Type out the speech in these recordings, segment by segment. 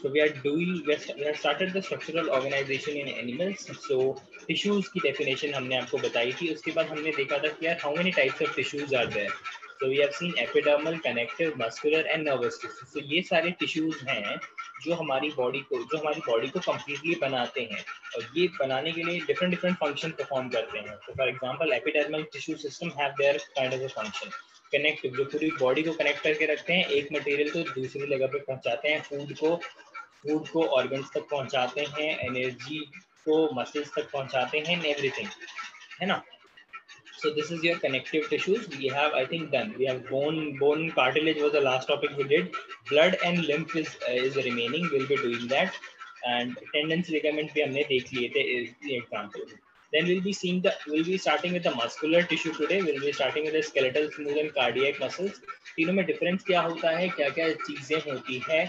So we have started the structural organization in animals. So tissues की definition हमने आपको बताई थी. उसके बाद हमने देखा था कि यार how many types of tissues are there. So we have seen epidermal, connective, muscular and nervous tissues. So ये सारे tissues हैं जो हमारी body को completely बनाते हैं और ये बनाने के लिए different function perform करते हैं. So for example, epidermal tissue system have their kind of a function. Connective जो पूरी बॉडी को कनेक्ट करके रखते हैं, एक मटेरियल को दूसरी जगह पे पहुंचाते हैं, फूड को ऑर्गन्स तक पहुंचाते हैं, एनर्जी को मसल्स तक पहुंचाते हैं, एवरीथिंग, है ना. So this is your connective tissues. We have, I think, done. We have bone cartilage was the last topic we did. Blood and lymph is remaining. We'll be doing that. And tendons, ligament भी हमने देख लिए थे example. Then we'll be starting with the muscular tissue today. We'll be starting with the skeletal, smooth and cardiac muscles. तीनों में difference क्या होता है, क्या-क्या चीजें होती है,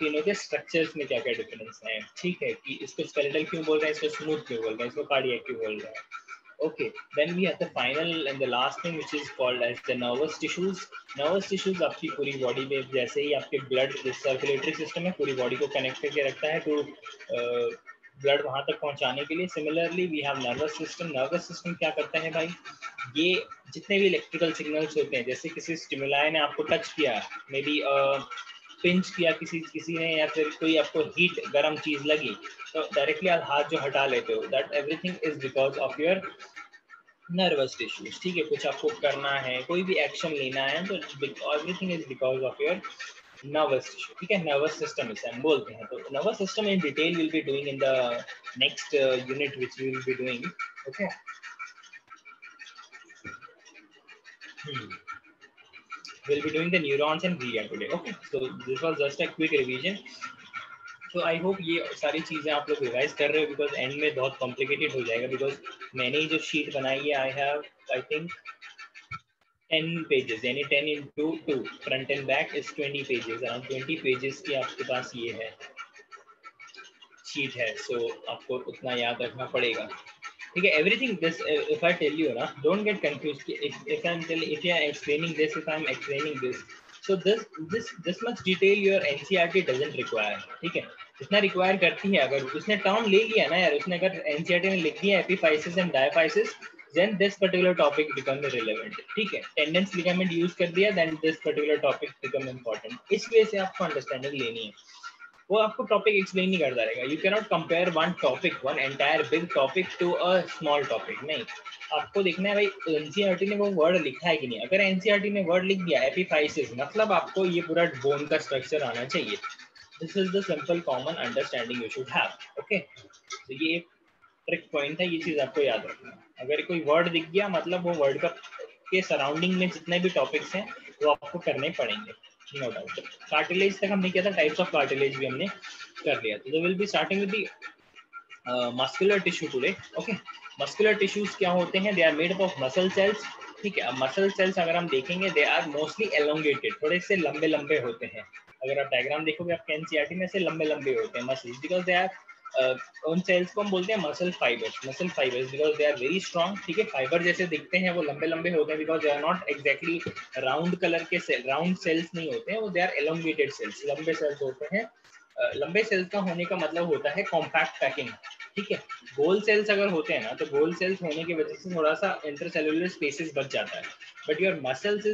तीनों के structures में क्या-क्या difference है, ठीक है, कि इसको skeletal क्यों बोल रहे हैं, इसको smooth क्यों बोल रहे हैं, इसको cardiac क्यों बोल रहे हैं. Okay, then we have the final and the last thing which is called as the nervous tissues. Nervous tissues आपकी पूरी body में जैसे ही आपके blood circulatory system है पूरी body को connect करके रखता है तो blood वहाँ तक पहुँचाने के लिए. Similarly we have nervous system. Nervous system क्या करता है भाई, ये जितने भी electrical signals होते हैं, जैसे किसी stimuli ने आपको touch किया, maybe पिंच किया किसी ने, या फिर कोई आपको हीट गर्म चीज लगी, तो डायरेक्टली आप हाथ जो हटा लेते हो, that everything is because of your nervous tissues. ठीक है, कुछ आपको करना है, कोई भी एक्शन लेना है, तो everything is because of your nervous tissue. ठीक है, नर्वस सिस्टम इसे हम बोलते हैं. तो nervous system in detail will be doing in the next unit which we will be doing. Okay, we'll be doing the neurons and glia today. Okay, so this was just a quick revision. So I hope ये सारी चीज़ें आप लोग revise कर रहे हो, because and में बहुत कॉम्प्लिकेटेड हो जाएगा. बिकॉज मैंने जो शीट बनाई है, I have I think 10 pages, यानी 10 into 2, front end back is 20 pages. Around 20 pages की आपके पास ये है शीट है. सो आपको उतना याद रखना पड़ेगा. ठीक है, everything this if I tell you ना, don't get confused. If I am explaining this, if I am explaining this, so this much detail your NCERT doesn't require. ठीक है, जितना रिक्वायर करती है, अगर उसने टर्म ले लिया ना यार, उसने अगर NCERT में लिख दिया epiphysis and diaphysis, then this particular topic becomes relevant. ठीक है, टेंडेंस लिगामेंट यूज कर दिया, then this particular topic become important. इस वजह से आपको अंडरस्टैंडिंग लेनी है, वो आपको टॉपिक एक्सप्लेन नहीं करता रहेगा. You can not compare one topic, one entire big topic to a small topic. नहीं, आपको देखना है भाई एनसीईआरटी ने वो वर्ड लिखा है कि नहीं. अगर एनसीईआरटी ने वर्ड लिख दिया एपिफाइसिस, मतलब आपको ये पूरा बोन का स्ट्रक्चर आना चाहिए. This is the simple common understanding you should have. Okay, तो ये एक ट्रिक पॉइंट है, ये चीज आपको याद रखना है. अगर कोई वर्ड दिख गया, मतलब वो वर्ड का के सराउंडिंग में जितने भी टॉपिक्स हैं वो आपको करने पड़ेंगे, नो डाउट. कार्टिलेज तक हमने किया था, टाइप्स ऑफ कार्टिलेज भी हमने कर लिया. तो will be starting with the muscular tissue today. Okay, muscular tissues क्या होते हैं? They are made up of muscle cells. ठीक है, मसल सेल्स अगर हम देखेंगे, दे आर मोस्टली एलोंगेटेड, थोड़े से लंबे लंबे होते हैं. अगर आप डायग्राम देखोगे आपके एनसीईआरटी में, से लंबे लंबे होते हैं मसल्स, बिकॉज दे आर उन सेल्स को हम बोलते हैं muscle fibres because they are very strong. ठीक है, फाइबर जैसे दिखते हैं, वो लंबे लंबे होते हैं, because they are not exactly round colour के सेल, राउंड सेल्स नहीं होते हैं वो, दे आर एलोंगेटेड सेल्स, लंबे सेल्स होते हैं. लंबे सेल्स का होने का मतलब होता है कॉम्पैक्ट पैकिंग. ठीक है, गोल सेल्स अगर होते हैं ना, तो गोल सेल्स होने की वजह से थोड़ा सा इंटरसेलुलर स्पेसेस बच जाता है. But your muscles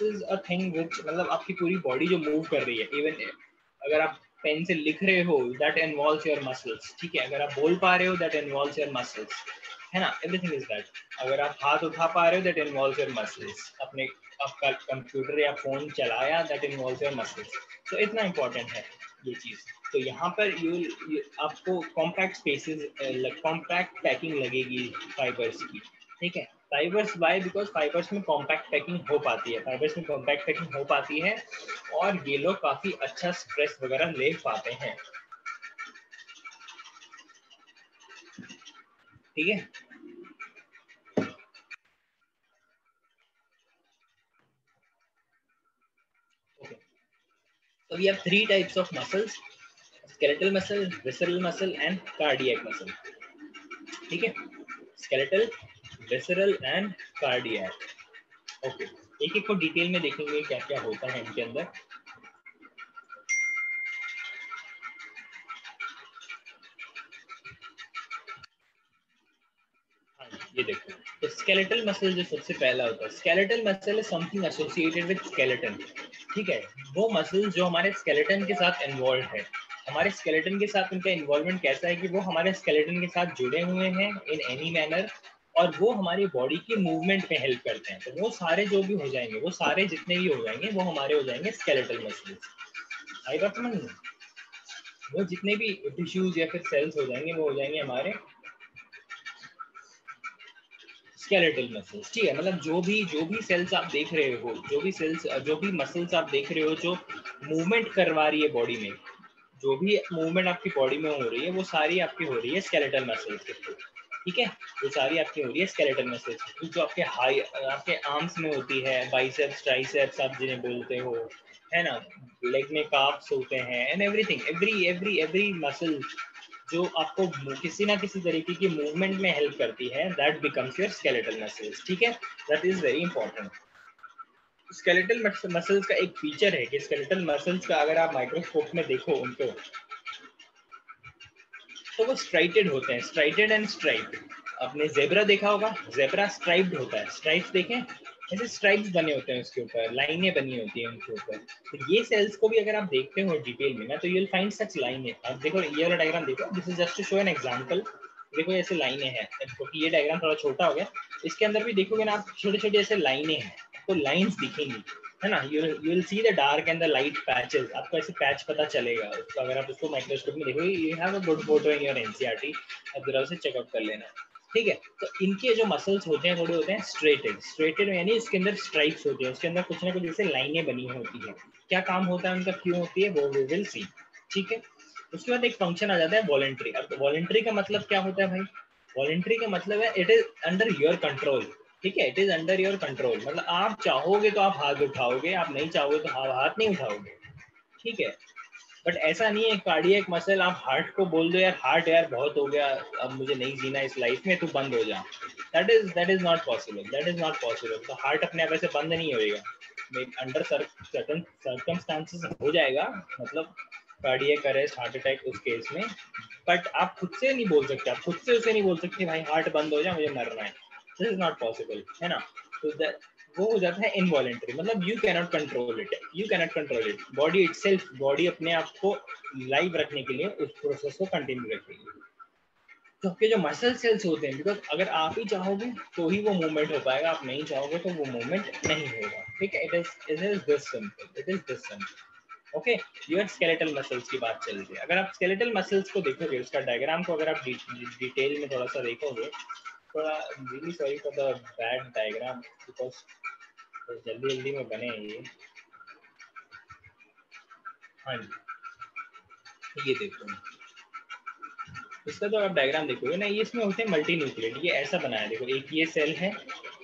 is a thing which, मतलब आपकी पूरी बॉडी जो मूव कर रही है, इवन अगर आप पेन से लिख रहे हो, दैट इन्वॉल्व्स योर मसल्स. ठीक है, अगर आप बोल पा रहे हो, दैट इन्वॉल्व्स योर मसल्स, है ना. Everything is that. अगर आप हाथ उठा पा रहे हो, दैट इन्वॉल्व्स योर मसल्स. अपने आपका कंप्यूटर या फोन चलाया, दैट इन्वॉल्व्स योर मसल्स. तो इतना इंपॉर्टेंट है ये चीज. तो यहाँ पर आपको कॉम्पैक्ट स्पेसेस, कॉम्पैक्ट पैकिंग लगेगी फाइबर्स की. ठीक है, फाइबर्स वाई, बिकॉज फाइबर्स में कॉम्पैक्ट पैकिंग हो पाती है, और ये लोग काफी अच्छा स्ट्रेस वगैरह ले पाते हैं. ठीक है, okay. So we have 3 types of muscles: skeletal muscle, visceral muscle and cardiac muscle. ठीक है, skeletal, visceral and cardiac. Okay, एक एक को डिटेल में देखेंगे क्या क्या होता है इनके अंदर. ये देखो, तो स्केलेटल मसल जो सबसे पहला होता है, skeletal muscle is something associated with skeleton, ठीक है। वो मसल जो हमारे स्केलेटन के साथ इन्वॉल्व है, हमारे स्केलेटन के साथ उनका इन्वॉल्वमेंट कैसा है कि वो हमारे स्केलेटन के साथ जुड़े हुए हैं इन एनी मैनर, और वो हमारी बॉडी की मूवमेंट में हेल्प करते हैं। तो वो सारे जो भी हो जाएंगे, वो सारे जितने भी हो जाएंगे, वो हमारे हो जाएंगे स्केलेटल मसल्स। आई बात समझ में? वो जितने भी टिश्यूज या फिर सेल्स हो जाएंगे, वो हो जाएंगे हमारे स्केलेटल मसल्स, ठीक है। मतलब जो भी सेल्स आप देख रहे हो, जो भी मसल्स आप देख रहे हो जो मूवमेंट करवा रही है बॉडी में, जो भी मूवमेंट आपकी बॉडी में हो रही है, वो सारी आपकी हो रही है स्केलेटल मसल्स के थ्रू, ठीक है। वो सारी आपकी हो रही है स्केलेटल मसल्स के थ्रू, जो आपके आर्म्स में होती है, बाइसेप्स, ट्राइसेप्स आप जिन्हें बोलते हो, है ना। लेग में काफ्स होते हैं एंड एवरीथिंग, एवरी मसल जो आपको किसी ना किसी तरीके की मूवमेंट में हेल्प करती है, that becomes your skeletal muscles, ठीक है। That is very important. Skeletal muscles का एक फीचर है कि स्केलेटल मसल्स का अगर आप माइक्रोस्कोप में देखो उनको, तो वो स्ट्राइटेड होते हैं, स्ट्राइटेड एंड स्ट्राइप्ड। आपने जेब्रा देखा होगा, जेब्रा स्ट्राइप्ड होता है, स्ट्राइप्स देखें, ऐसे स्ट्राइप्स बने होते हैं उसके ऊपर, लाइनें बनी होती हैं उनके ऊपर। तो ये सेल्स को भी अगर आप देखते हो डिटेल में ना, तो यू विल फाइंड सच लाइनें। आप देखो ये वाला डायग्राम देखो, this is just to show an example. देखो ऐसे लाइनें हैं, क्योंकि ये डायग्राम थोड़ा छोटा हो गया, इसके अंदर भी देखोगे ना आप, छोटे छोटे ऐसे लाइनें हैं, तो लाइंस दिखेंगी, है ना। You will see the dark and the light patches, आपको ऐसे पैच पता चलेगा उसको, अगर आप उसको माइक्रोस्कोप में देखोगे। You have a good photo in your NCERT, आप जरा उसे चेकआउट कर लेना, ठीक है। तो इनके जो मसल्स होते हैं थोड़े होते हैं स्ट्रेटेड, स्ट्रेटेड यानी इसके अंदर स्ट्राइप्स होती है, उसके अंदर कुछ ना कुछ जैसे लाइनें बनी होती है। क्या काम होता है उनका, क्यों होती है, वो वी विल सी, ठीक है। उसके बाद एक फंक्शन आ जाता है वॉलेंट्री। अब वॉलेंट्री का मतलब क्या होता है भाई? वॉलेंट्री का मतलब है it is under your control, ठीक है। It is under your control, मतलब आप चाहोगे तो आप हाथ उठाओगे, आप नहीं चाहोगे तो हाथ नहीं उठाओगे, ठीक है। बट ऐसा नहीं है कार्डियक मसल आप हार्ट को बोल दो यार, हार्ट यार बहुत हो गया, अब मुझे नहीं जीना इस लाइफ में, तू बंद हो जा। That is not possible, that is not possible. तो हार्ट अपने आप ऐसे बंद नहीं होएगा, अंडर सर्टन सर्कमस्टांसेस हो जाएगा, मतलब कार्डियक अरेस्ट, हार्ट अटैक उस केस में। बट आप खुद से नहीं बोल सकते, आप खुद से उसे नहीं बोल सकते भाई हार्ट बंद हो जाए मुझे मरना है, दिस इज नॉट पॉसिबल, है ना। तो वो हो जाता है इनवॉलेंट्री, मतलब you cannot control it, you cannot control it. Body itself, body अपने आप को लाइव रखने के लिए उस प्रोसेस को कंटिन्यू रखेगी। तो आपके जो मसल सेल्स होते हैं, बिकॉज अगर आप ही चाहोगे तो ही वो मूवमेंट हो पाएगा, आप नहीं चाहोगे तो वो मूवमेंट नहीं होगा, ठीक है। It is this simple, it is this simple, okay. Your skeletal muscles की बात चल रही है। अगर आप स्केलेटल मसल्स को देखोगे, उसका डायग्राम को अगर आप डिटेल में थोड़ा सा देखोगे, थोड़ा really sorry for the bad diagram, because जल्दी जल्दी में बने हैं ये। हाँ जी, ये देखो, इसका जो आप डायग्राम देखोगे ना, ये इसमें होते हैं मल्टी न्यूक्लिएट, ये ऐसा बनाया है, देखो एक ये सेल है,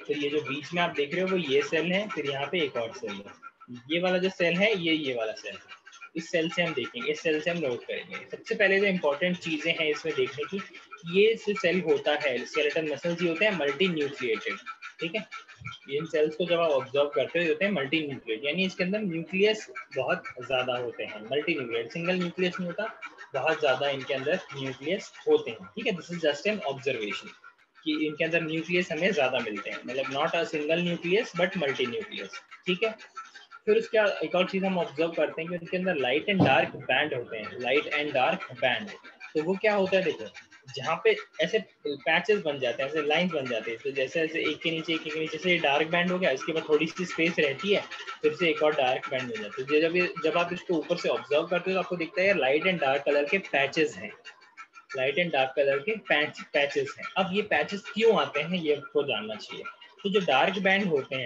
फिर ये जो बीच में आप देख रहे हो वो ये सेल है, फिर यहाँ पे एक और सेल है, ये वाला जो सेल है ये वाला सेल है। इस सेल से हम देखेंगे, इस सेल से हम नोट करेंगे। सबसे पहले जो इंपॉर्टेंट चीजें हैं इसमें देखने की, ये जो सेल होता है स्केलेटल मसल्स, ये होते हैं मल्टी न्यूक्लिएटेड, ठीक है। इन सेल्स को जब आप ऑब्जर्व करते हो होते हैं मल्टी न्यूक्लिएट, यानी इसके अंदर न्यूक्लियस बहुत ज्यादा होते हैं। मल्टी न्यूक्लिएट, सिंगल न्यूक्लियस नहीं होता, बहुत ज्यादा इनके अंदर न्यूक्लियस होते हैं, ठीक है। This is just N observation कि इनके अंदर न्यूक्लियस हमें ज्यादा मिलते हैं, मतलब not a single nucleus but multi nucleus, ठीक है। फिर उसके एक और चीज हम ऑब्जर्व करते हैं कि उनके अंदर लाइट एंड डार्क बैंड होते हैं, लाइट एंड डार्क बैंड। तो वो क्या होता है, देखो जहाँ पे ऐसे पैचेस बन जाते हैं, ऐसे लाइंस बन जाते हैं, तो जैसे जैसे एक के नीचे एक के नीचे से डार्क बैंड हो गया, इसके बाद थोड़ी सी स्पेस रहती है, फिर से एक और डार्क बैंड हो जाता है। जब आप इसको ऊपर से ऑब्जर्व करते हो तो आपको दिखता है लाइट एंड डार्क कलर के पैचेस हैं, लाइट एंड डार्क कलर के पैचेस हैं। अब ये पैचेस क्यों आते हैं ये आपको जानना चाहिए। तो जो डार्क बैंड होते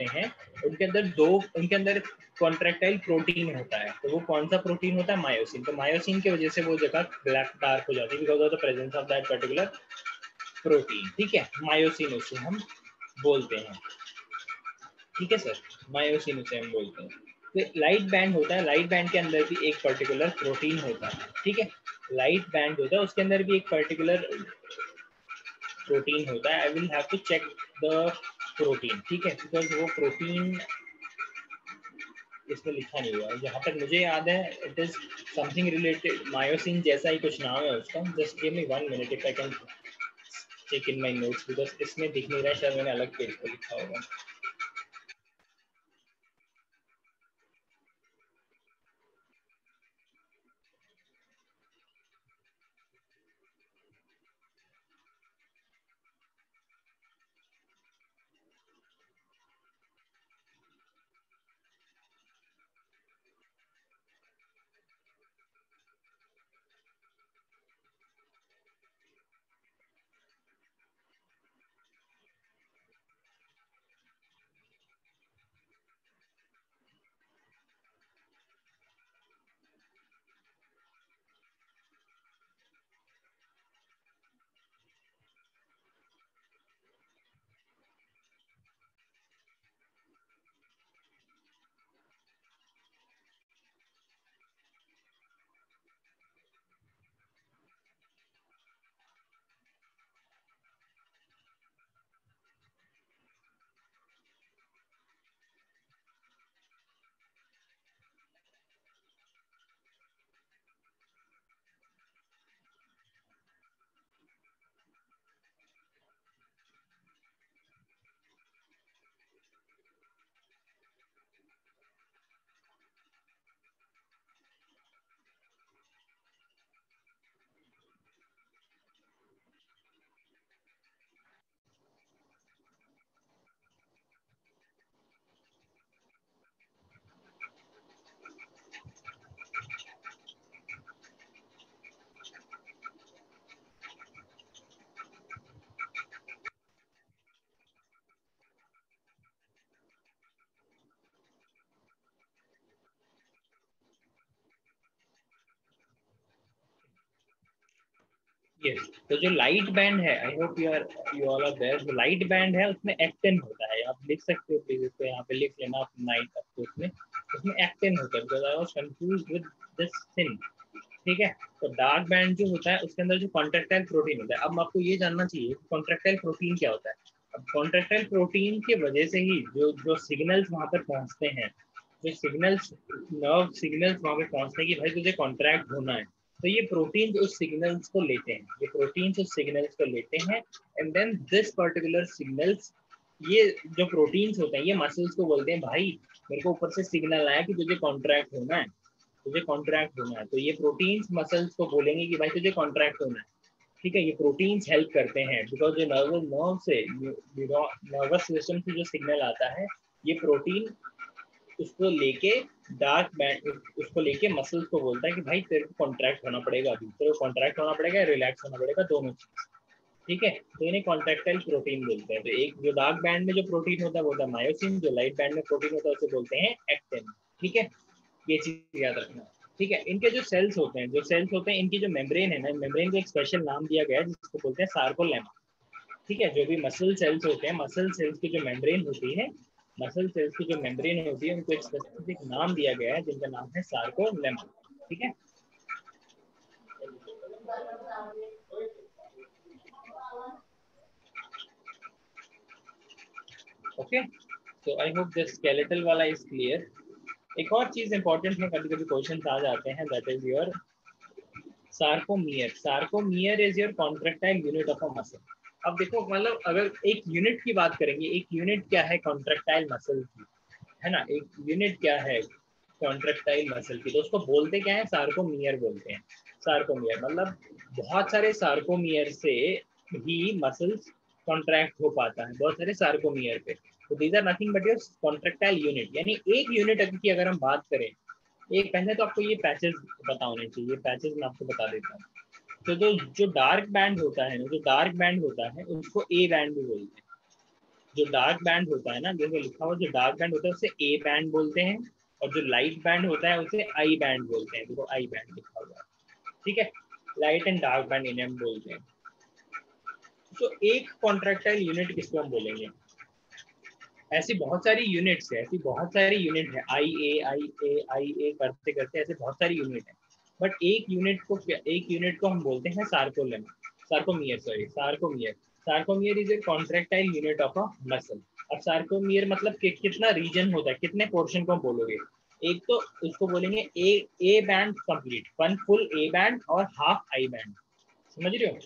हैं, उनके अंदर कॉन्ट्रेक्टाइल प्रोटीन होता है। तो वो कौन सा प्रोटीन होता है, मायोसिन। तो मायोसिन की वजह से वो जगह ब्लैक डार्क हो जाती है, because of the presence of that particular protein, ठीक है। मायोसिन उसे हम बोलते हैं, ठीक है सर, मायोसिन उसे हम बोलते हैं। तो लाइट बैंड होता है, लाइट बैंड के अंदर भी एक पर्टिकुलर प्रोटीन होता है, ठीक है। लाइट बैंड होता है, उसके अंदर भी एक पर्टिकुलर प्रोटीन होता है। I will have to check the protein, ठीक है, बिकॉज वो प्रोटीन इसमें लिखा नहीं हुआ है, जहाँ तक मुझे याद है it is something related myosin जैसा ही कुछ नाम है उसका। Just give me 1 minute if I can check in my notes because इसमें दिख नहीं रहा है, शायद मैंने अलग पेज पर लिखा होगा। यस, तो जो लाइट बैंड है, I hope you all are there, जो लाइट बैंड है उसमें एक्टिन होता है, आप लिख सकते हो प्लीज इसको यहाँ पे लिख लेना नाइट आपको, उसमें एक्टिन होता है, because I was confused with this thing. ठीक है, तो डार्क बैंड जो होता है उसके अंदर जो कॉन्ट्रैक्टाइल प्रोटीन होता है, अब आपको ये जानना चाहिए कॉन्ट्रैक्टाइल प्रोटीन क्या होता है। अब कॉन्ट्रैक्टाइल प्रोटीन की वजह से ही जो जो सिग्नल्स वहां पर पहुंचते हैं, जो सिग्नल्स, नर्व सिग्नल्स वहां पर पहुंचते हैं कि भाई तुझे कॉन्ट्रैक्ट होना है, तो ये प्रोटीन उस सिग्नल्स को लेते हैं, ये प्रोटीन उस सिग्नल्स को लेते हैं, and then this particular signals, ये जो प्रोटीन्स होते हैं ये मसल्स को बोलते हैं भाई मेरे को ऊपर से सिग्नल आया कि तुझे कॉन्ट्रैक्ट होना है, तुझे कॉन्ट्रैक्ट होना है, तो ये प्रोटीन्स मसल्स को बोलेंगे कि भाई तुझे कॉन्ट्रैक्ट होना है। ठीक है, ये प्रोटीन्स हेल्प करते हैं बिकॉज जो नर्व से, नर्वस सिस्टम से जो सिग्नल आता है, ये प्रोटीन उसको लेके डार्क बैंड, उसको लेके मसल्स को बोलता है कि भाई तेरे को कॉन्ट्रैक्ट होना पड़ेगा, अभी तेरे को कॉन्ट्रैक्ट होना पड़ेगा, रिलैक्स होना पड़ेगा, दोनों चीज। ठीक है, तो इन्हें कॉन्ट्रैक्टाइल प्रोटीन बोलते हैं। तो एक जो डार्क बैंड में जो प्रोटीन होता है वो होता है मायोसिन, जो लाइट बैंड में प्रोटीन होता है उसे बोलते हैं एक्टिन। ठीक है, ये चीज याद रखना। ठीक है, इनके जो सेल्स होते हैं, जो सेल्स होते हैं, इनकी जो मेम्ब्रेन है ना, मेम्ब्रेन को एक स्पेशल नाम दिया गया है जिसको बोलते हैं सार्कोलेमा। ठीक है, जो भी मसल सेल्स होते हैं, मसल सेल्स की जो मेम्ब्रेन होती है, मसल सेल्स की जो मेम्ब्रेन होती है उनको एक स्पेसिफिक नाम दिया गया है जिनका नाम है सार्कोलेमा। ठीक है, ओके, तो आई होप दिस स्केलेटल वाला इज क्लियर। एक और चीज इंपॉर्टेंट है, कभी कभी क्वेश्चन आ जाते हैं, that is your sarcomere. Sarcomere is your contractile unit of a muscle. अब देखो, मतलब अगर एक यूनिट की बात करेंगे, एक यूनिट क्या है कॉन्ट्रैक्टाइल मसल की, है ना, एक यूनिट क्या है कॉन्ट्रैक्टाइल मसल की, तो उसको बोलते क्या है, सार्कोमियर बोलते हैं। सार्कोमियर मतलब बहुत सारे सार्कोमियर से ही मसल्स कॉन्ट्रैक्ट हो पाता है, बहुत सारे सार्कोमियर पे। तो these are nothing but your contractile unit, यानी एक यूनिट की अगर हम बात करें, एक पहले तो आपको ये पैचेस पता होने चाहिए, पैचेस मैं आपको बता देता हूँ। तो जो जो डार्क बैंड होता है ना, जो डार्क बैंड होता है उसको ए बैंड भी बोलते हैं। जो डार्क बैंड होता है ना, जैसे लिखा हुआ, जो डार्क बैंड होता है उसे ए बैंड बोलते हैं, और जो लाइट बैंड होता है उसे आई बैंड बोलते हैं, देखो आई बैंड लिखा हुआ है। ठीक है, लाइट एंड डार्क बैंड इन्हें हम बोलते हैं। तो एक कॉन्ट्रैक्टाइल यूनिट किसको हम बोलेंगे, ऐसी बहुत सारी यूनिट्स है, ऐसी बहुत सारी यूनिट है, आई ए करते करते ऐसे बहुत सारी यूनिट है, बट एक यूनिट को हम बोलते हैं sarcolemma, sarcomere, sorry sarcomere. Sarcomere is a contractile unit of a muscle. अब सार्कोमियर मतलब कितना रीजन होता है, कितने पोर्शन को हम बोलोगे, एक तो उसको बोलेंगे A band complete, one full A band और हाफ आई बैंड, समझ रहे हो।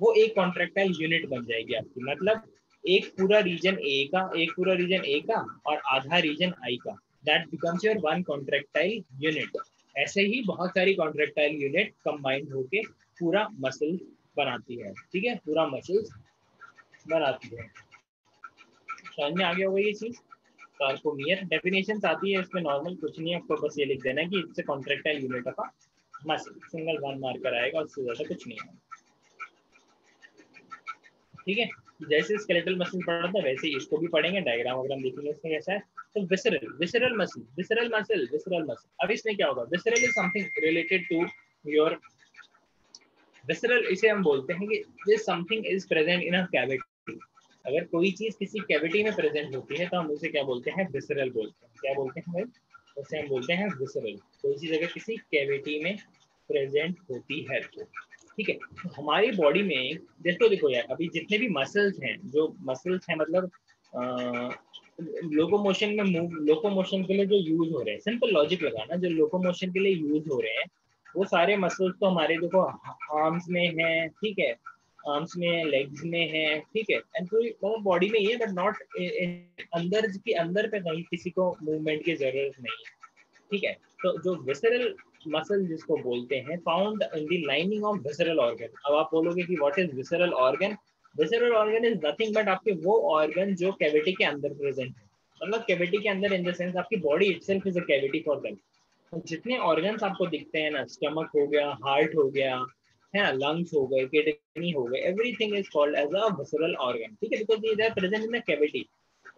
वो एक कॉन्ट्रेक्टाइल यूनिट बन जाएगी आपकी। मतलब एक पूरा रीजन ए का और आधा रीजन आई का, that becomes your one contractile unit. ऐसे ही बहुत सारी कॉन्ट्रेक्टाइल यूनिट कंबाइंड होके पूरा मसल बनाती है, ठीक है, पूरा मसल्स बनाती है। समझ में आ गया होगा ये चीज। सार्कोमियर डेफिनेशन आती है इसमें, नॉर्मल कुछ नहीं है, आपको बस ये लिख देना है कि it's contractile unit of a muscle, single one marker आएगा, उससे ज्यादा कुछ नहीं है, ठीक है। जैसे स्केलेटल मसल पढ़ा था वैसे ही इसको भी पढ़ेंगे, डायग्राम वगैरह देखेंगे इसमें कैसा है। तो विसरल मसल। अब इसमें क्या होगा, visceral is something related to your visceral, इसे हम बोलते हैं कि this something is present in a cavity. अगर कोई चीज किसी कैविटी में प्रेजेंट होती है तो हम उसे क्या बोलते हैं, विसरल बोलते हैं। क्या बोलते हैं भाई, उसे हम बोलते हैं विसरल। कोई चीज अगर किसी कैविटी में प्रेजेंट होती है तो, ठीक है। तो हमारी बॉडी में देखो यार, अभी जितने भी मसल्स हैं, जो मसल्स हैं मतलब लोकोमोशन में लोकोमोशन के लिए जो यूज हो रहे हैं, सिंपल लॉजिक लगाना, जो लोकोमोशन के लिए यूज हो रहे हैं वो सारे मसल्स तो हमारे देखो आर्म्स में है, ठीक है, आर्म्स में, लेग्स में है, ठीक है, एंड पूरी मतलब बॉडी में ही है, बट नॉट अंदर के अंदर पे कहीं किसी को मूवमेंट की जरूरत नहीं है, ठीक है। तो जो विसरल मसल जिसको बोलते हैं, found in the lining of visceral organ. अब आप बोलोगे कि what is visceral organ. Visceral organ is nothing but आपके वो ऑर्गन जो कैविटी के अंदर प्रेजेंट है, मतलब कैविटी के अंदर इन द सेंस आपकी body itself is a cavity for them. जितने ऑर्गन्स आपको दिखते हैं ना, स्टमक हो गया, हार्ट हो गया, है ना, लंग्स हो गए, किडनी हो गए, everything is called as a visceral organ, ठीक है, because they are present in the cavity.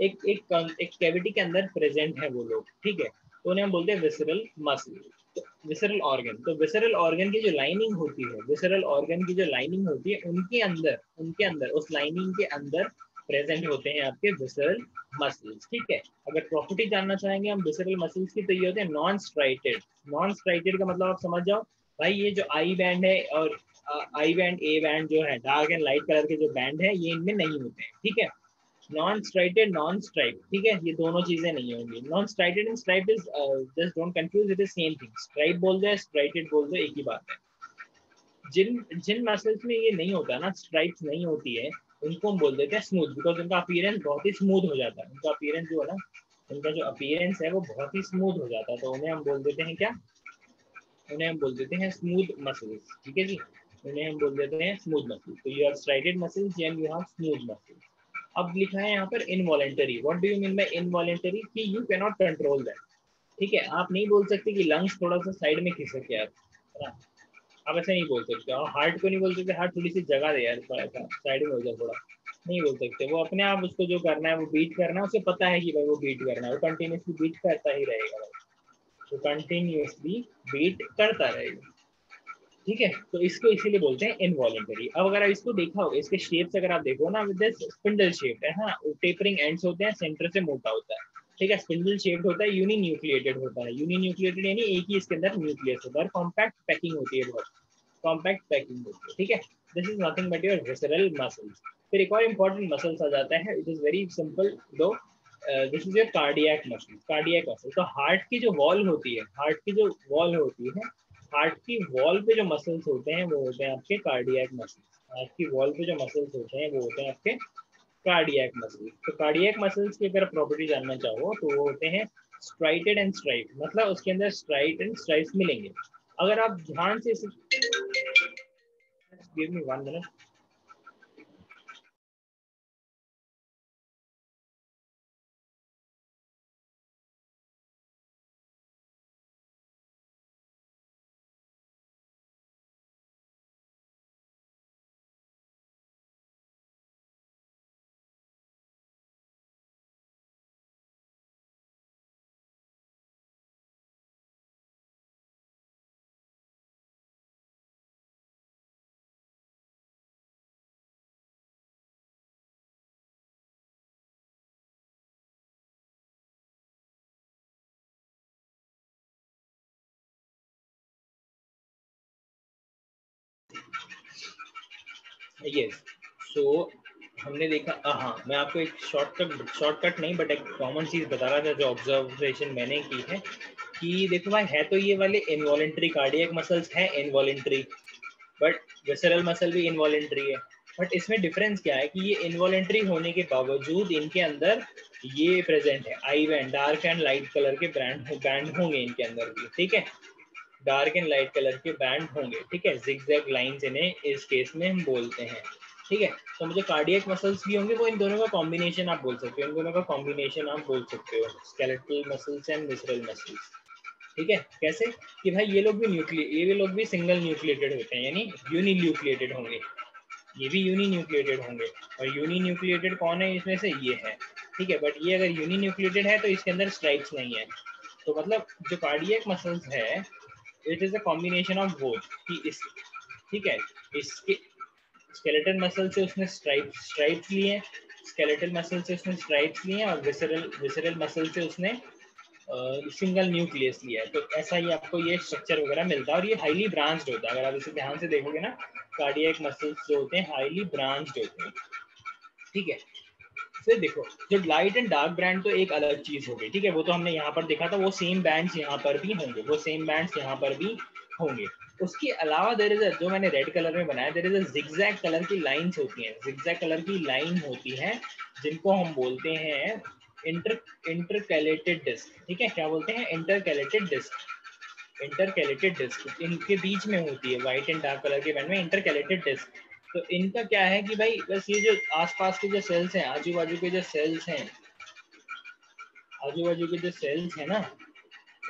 एक कैविटी के अंदर प्रेजेंट है वो लोग, ठीक है, तो उन्हें हम बोलते हैं विसरल मसल, विसरल ऑर्गन। तो विसरल ऑर्गन की जो लाइनिंग होती है, विसरल ऑर्गन की जो लाइनिंग होती है, उनके अंदर उस लाइनिंग के अंदर प्रेजेंट होते हैं आपके विसरल मसल्स, ठीक है। अगर प्रॉपर्टी जानना चाहेंगे हम विसरल मसल्स की, तो ये होते हैं नॉन स्ट्राइटेड। नॉन स्ट्राइटेड का मतलब आप समझ जाओ भाई, ये जो आई बैंड है और आई बैंड ए बैंड जो है, डार्क एंड लाइट कलर के जो बैंड है, ये इनमें नहीं होते हैं, ठीक है। नॉन स्ट्राइटेड, नॉन स्ट्राइप, ठीक है, ये दोनों चीजें नहीं होंगी। Non striated and stripe is just don't confuse, it is same thing. Stripe बोल दो, स्ट्राइटेड बोल दो, एक ही बात है। जिन जिन मसल्स में ये नहीं होता ना, स्ट्राइप्स नहीं होती है, उनको हम बोल देते हैं स्मूथ, बिकॉज उनका अपीयरेंस बहुत ही स्मूथ हो जाता है। उनका अपीयरेंस जो है ना, उनका जो अपीयरेंस है वो बहुत ही स्मूथ हो जाता है, तो उन्हें हम बोल देते हैं क्या, उन्हें हम बोल देते हैं स्मूथ मसल्स, ठीक है जी, उन्हें हम बोल देते हैं स्मूथ मसल्स। तो you have striated muscles and you have smooth muscles. अब लिखा है यहाँ पर involuntary. What do you mean by involuntary, कि you can not control that, ठीक है। आप नहीं बोल सकते कि लंग्स थोड़ा सा साइड में खिसक यार, है ना, आप ऐसे नहीं बोल सकते। और हार्ट को नहीं बोल सकते, हार्ट थोड़ी सी जगह दे यार, थोड़ा सा साइड में हो जाए थोड़ा, नहीं बोल सकते। वो अपने आप उसको जो करना है वो बीट करना है, उसे पता है कि भाई वो बीट करना है, वो कंटिन्यूसली बीट करता ही रहेगा भाई, तो कंटिन्यूसली बीट करता रहेगा, ठीक है। तो इसको इसीलिए बोलते हैं इनवॉलेंटरी। अब अगर आप इसको देखा होगा, इसके शेप्स अगर आप देखो ना, विद स्पिंडल शेप है, हाँ, टेपरिंग एंड्स होते हैं, सेंटर से मोटा होता है, ठीक है, स्पिंडल शेप होता है, यूनि न्यूक्लिएटेड होता है। यूनि न्यूक्लिएटेड यानी एक ही इसके अंदर न्यूक्लियस होता है, कॉम्पैक्ट पैकिंग होती है, बहुत कॉम्पैक्ट पैकिंग होती है, ठीक है। This is nothing but your visceral muscles. फिर एक और इंपॉर्टेंट मसल्स आ जाता है, इट इज वेरी सिंपल दो, this is your cardiac muscle. Cardiac muscle, तो हार्ट की जो वॉल होती है, हार्ट की जो वॉल होती है, हार्ट की वॉल पे जो मसल्स होते हैं वो होते हैं आपके कार्डियक मसल्स। हार्ट की वॉल पे जो मसल्स होते हैं वो होते हैं आपके कार्डियक मसल्स। तो कार्डियक मसल्स की अगर प्रॉपर्टी जानना चाहो तो वो होते हैं स्ट्राइटेड एंड स्ट्राइप, मतलब उसके अंदर स्ट्राइट एंड स्ट्राइप्स मिलेंगे। अगर आप ध्यान से गिव मी 1 मिनट। यस, सो हमने देखा, हाँ, मैं आपको एक शॉर्टकट नहीं बट एक कॉमन चीज बता रहा था जो ऑब्जर्वेशन मैंने की है, कि देखो भाई, है तो ये वाले इनवॉलेंट्री कार्डियक मसल्स हैं, इनवॉलेंट्री, बट विसरल मसल भी इनवॉलेंट्री है। बट इसमें डिफरेंस क्या है कि ये इनवॉलेंट्री होने के बावजूद इनके अंदर ये प्रेजेंट है, I band, dark and light colour के बैंड होंगे इनके अंदर भी, ठीक है, डार्क एंड लाइट कलर के बैंड होंगे, ठीक है, जिगजैग लाइंस इन्हें इस केस में हम बोलते हैं, ठीक है। तो मुझे कार्डियक मसल्स भी होंगे, वो इन दोनों का कॉम्बिनेशन आप बोल सकते हो, इन दोनों का कॉम्बिनेशन आप बोल सकते हो, skeletal muscles and visceral muscles, ठीक है। कैसे कि भाई ये लोग भी ये भी लोग भी सिंगल न्यूक्लिएटेड होते हैं, यानी यूनिन्यूक्लिएटेड होंगे, ये भी यूनिन्यूक्लिएटेड होंगे, और यूनिन्यूक्लिएटेड कौन है इसमें से, ये है, ठीक है। बट ये अगर यूनिन्यूक्लिएटेड है तो इसके अंदर स्ट्राइप्स नहीं है। तो मतलब जो कार्डियक मसल्स है, it is a combination of both, कि इस, ठीक है, इसके स्केलेटल मसल से उसने स्ट्राइप्स लिए, स्केलेटल मसल से उसने स्ट्राइप्स लिए, और विसरल मसल से उसने सिंगल न्यूक्लियस लिया है। तो ऐसा ही आपको ये स्ट्रक्चर वगैरह मिलता है, और ये हाईली ब्रांच्ड होता है। अगर आप इसे ध्यान से देखोगे ना, कार्डियक मसल्स जो होते हैं हाईली ब्रांच्ड होते हैं, ठीक है। फिर देखो, जो लाइट एंड डार्क बैंड तो एक अलग चीज हो गई, ठीक है, वो तो हमने यहाँ पर देखा था, वो सेम बैंड्स यहाँ पर भी होंगे, वो सेम बैंड्स यहाँ पर भी होंगे। उसके अलावा देयर इज जो मैंने रेड कलर में बनाया, देयर इज जिगजैग कलर की लाइंस होती हैं, जिगजैग कलर की लाइन होती है, जिनको हम बोलते हैं इंटरकैलेटेड डिस्क, ठीक है। क्या बोलते हैं? इंटरकैलेटेड डिस्क, इंटरकैलेटेड डिस्क इनके बीच में होती है, व्हाइट एंड डार्क कलर के बैंड में इंटरकैलेटेड डिस्क। तो इनका क्या है कि भाई बस ये जो आसपास के जो सेल्स हैं, आजू बाजू के जो सेल्स हैं, आजू बाजू के जो सेल्स हैं ना,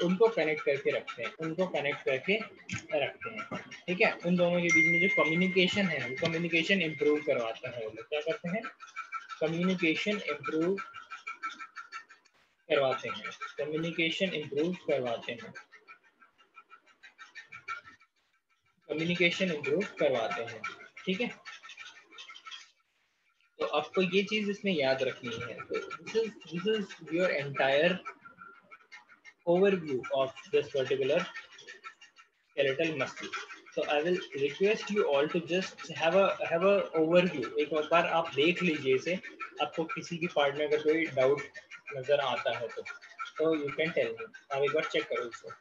उनको कनेक्ट करके रखते हैं, उनको कनेक्ट करके रखते हैं, ठीक है। उन दोनों के बीच में जो कम्युनिकेशन है, वो कम्युनिकेशन इंप्रूव करवाता है। वो लोग क्या करते हैं? कम्युनिकेशन इंप्रूव करवाते हैं, कम्युनिकेशन इंप्रूव करवाते हैं, कम्युनिकेशन इंप्रूव करवाते हैं, ठीक है। तो आपको ये चीज इसमें याद रखनी है। तो this is your entire overview of this particular skeletal muscle. So I will request you all to just have a overview. एक बार आप देख लीजिए इसे, आपको किसी भी पार्ट में अगर कोई डाउट नजर आता है तो you can tell me. आप एक बार चेक करो इसको।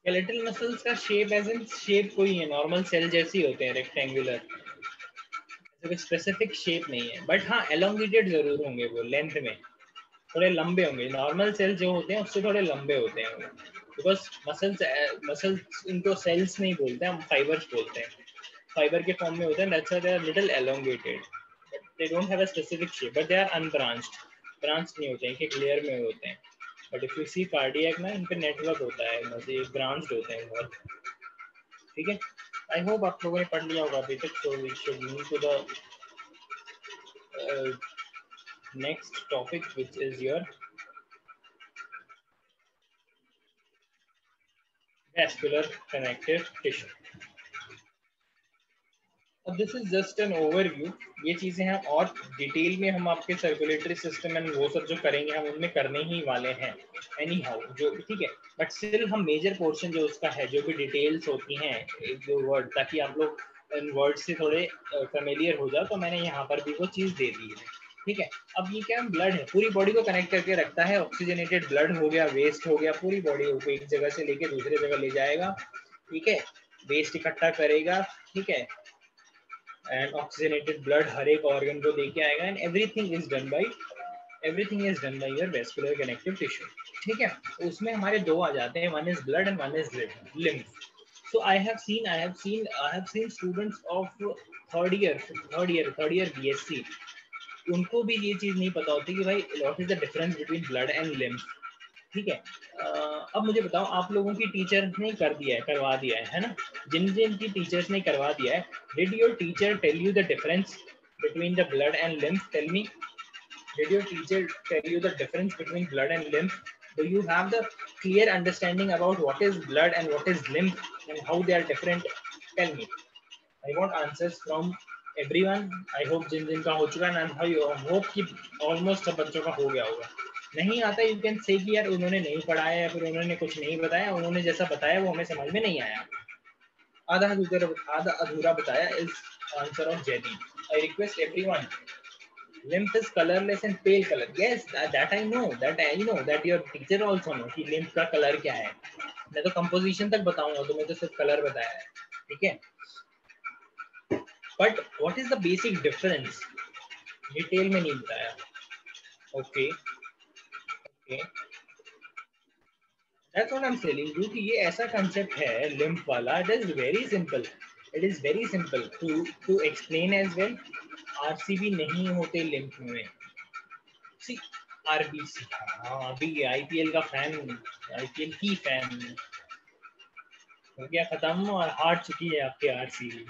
स्केलेटल मसल्स का शेप एज इन शेप कोई है, नॉर्मल सेल जैसी होते हैं, रेक्टेंगुलर, कोई स्पेसिफिक शेप नहीं है। बट हाँ, एलोंगेटेड जरूर होंगे, वो लेंथ में थोड़े लंबे होंगे। नॉर्मल सेल जो होते हैं उससे थोड़े लंबे होते हैं वो, बिकॉज मसल्स इनको सेल्स नहीं बोलते, हम फाइबर्स बोलते हैं, फाइबर के फॉर्म में होते हैं, that's why they are little elongated, they don't have a specific shape, but they are unbranched, branch नहीं होते हैं, एक लेयर में होते हैं। But if you see cardiac ना, इन पे नेटवर्क होता है, मतलब ब्रांच्ड होते हैं बहुत, ठीक है। आई होप आप लोगों ने पढ़ लिया होगा अभी तक। So we should move to the next topic which is your vascular connective tissue. अब this is just an overview, ये चीजें हैं, और डिटेल में हम आपके सर्कुलेटरी सिस्टम एंड वो सब जो करेंगे हम उनमें करने ही वाले हैं एनी हाउ, जो ठीक है। बट स्टिल हम मेजर पोर्शन जो उसका है, जो भी डिटेल्स होती हैं, एक दो वर्ड, ताकि आप लोग इन वर्ड से थोड़े फेमिलियर हो जाओ, तो मैंने यहाँ पर भी वो चीज़ दे दी है, ठीक है। अब ये क्या, ब्लड है, पूरी बॉडी को कनेक्ट करके रखता है, ऑक्सीजनेटेड ब्लड हो गया, वेस्ट हो गया, पूरी बॉडी को एक जगह से लेके दूसरे जगह ले जाएगा, ठीक है, वेस्ट इकट्ठा करेगा, ठीक है, एंड ऑक्सीजनेटेड ब्लड हर एक ऑर्गन को देके आएगा, and everything is done by your vascular connective tissue, ठीक है। उसमें हमारे दो आ जाते हैं, one is blood and one is lymph. So I have seen students of third year BSc, उनको भी ये चीज नहीं पता होती कि भाई what is the difference between blood and lymph, ठीक है। अब मुझे बताओ, आप लोगों की टीचर ने कर दिया है, करवा दिया है ना? जिन जिन की टीचर्स ने करवा दिया है, did your teacher tell you the difference between the blood and lymph? Tell me, did your teacher tell you the difference between blood and lymph? Do you have the clear understanding about what is blood and what is lymph and how they are different? Tell me. I want answers from everyone. I hope जिन जिन का हो चुका है, and I hope कि almost सब बच्चों का हो गया होगा। नहीं आता, you can say कि यार उन्होंने नहीं पढ़ाया या फिर उन्होंने कुछ नहीं बताया, उन्होंने जैसा बताया वो हमें समझ में नहीं आया, आधा अधूरा बताया is answer of Jaideep. I request everyone, lymph is colorless and pale color. Yes, that I know. That I know. That your teacher also know कि lymph का color क्या है. मैं तो composition तक बताऊंगा, तुम्हें तो सिर्फ color बताया है, ठीक है? But what is the basic difference? Detail में नहीं बताया. Okay, okay. That's what I'm telling you कि ये ऐसा concept है lymph वाला. It is very simple. It is very simple to explain as well. RCB नहीं होते lymph में. See, RBC, हाँ अभी आईपीएल का फैन, आईपीएल की फैन हो गया खत्म और हार चुकी है आपके आरसीबी,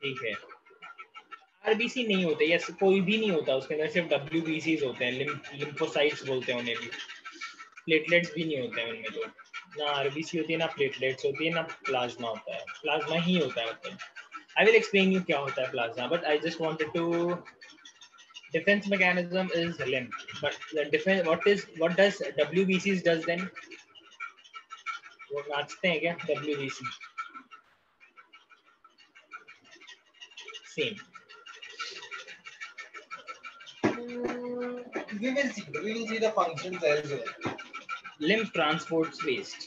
ठीक है। आरबीसी नहीं होते, यस कोई भी नहीं होता उसके अंदर, सिर्फ डब्ल्यूबीसीज होते हैं, लिम्फोसाइट्स बोलते हैं उन्हें भी, प्लेटलेट्स भी नहीं होते हैं उनमें, तो ना आरबीसी होती है ना प्लेटलेट्स होती है ना प्लाज्मा होता है, प्लाज्मा ही होता है मतलब। आई विल एक्सप्लेन यू क्या होता है plasma, but I just wanted to defense mechanism is lymph, but the defense what does WBCs does then? वो नाचते हैं क्या WBC? Same. We will see the functions as well. Lymph transports waste.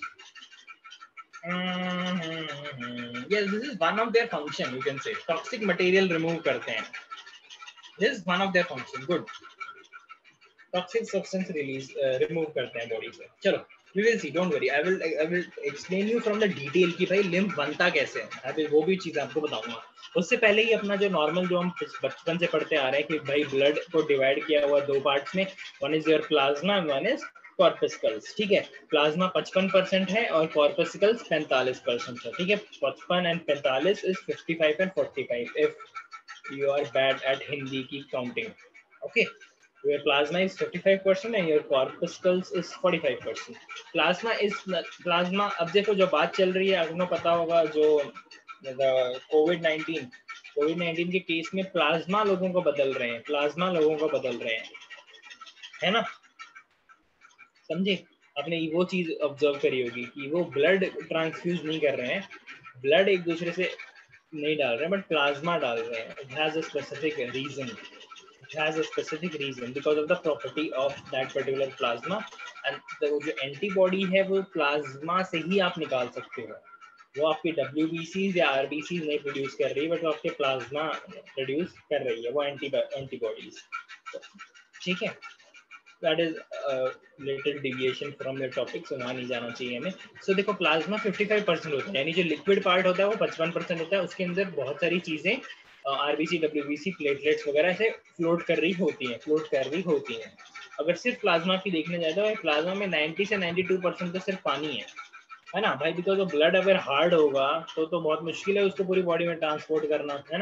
Yes, this is one of their function, you can say. Toxic material remove करते हैं. This is one of their function. Good. Toxic substance release remove करते हैं body से. चलो, we will see. Don't worry. I will explain you from the detail कि भाई lymph बनता कैसे है. अभी वो भी चीज़ आपको बताऊंगा. उससे पहले ही अपना जो नॉर्मल जो हम बचपन से पढ़ते आ रहे हैं कि भाई ब्लड को डिवाइड किया हुआ दो पार्ट्स में, one is your plasma and one is corpuscles, ठीक है। प्लाज्मा 55% है और कॉर्पस्कल्स 45% है, ठीक है। 55 and 45 is 55 and 45 if you are bad at Hindi की counting, okay. Your plasma is 55% and your corpuscles is 45%. Plasma अब देखो जो बात चल रही है, आपको पता होगा जो कोविड-19 के केस में प्लाज्मा लोगों को बदल रहे हैं, प्लाज्मा लोगों को बदल रहे हैं, है ना, समझे? आपने वो चीज ऑब्जर्व करी होगी कि वो ब्लड ट्रांसफ्यूज नहीं कर रहे हैं, ब्लड एक दूसरे से नहीं डाल रहे हैं, बट प्लाज्मा डाल रहे हैं। It has a specific region, it has a specific reason because of the property of that particular plasma, and जो एंटीबॉडी है वो प्लाज्मा से ही आप निकाल सकते हो, वो आपके WBCs या RBCs नहीं प्रोड्यूस कर रही है, बट वो आपके प्लाज्मा प्रोड्यूस कर रही है वो एंटीबॉडीज, ठीक है। That is little deviation from the topic, so वहाँ नहीं जाना चाहिए हमें। सो देखो प्लाज्मा 55% होता है, यानी जो लिक्विड पार्ट होता है वो 55% होता है, उसके अंदर बहुत सारी चीजें आरबीसी डब्ल्यूबीसी प्लेटलेट्स वगैरह से फ्लोट कर रही होती हैं। अगर सिर्फ प्लाज्मा की देखने जाए तो प्लाज्मा में 90 से 92% तो सिर्फ पानी है ना भाई, बिकॉज ऑफ ब्लड अगर हार्ड होगा तो बहुत मुश्किल है उसको पूरी बॉडी में ट्रांसपोर्ट करना, है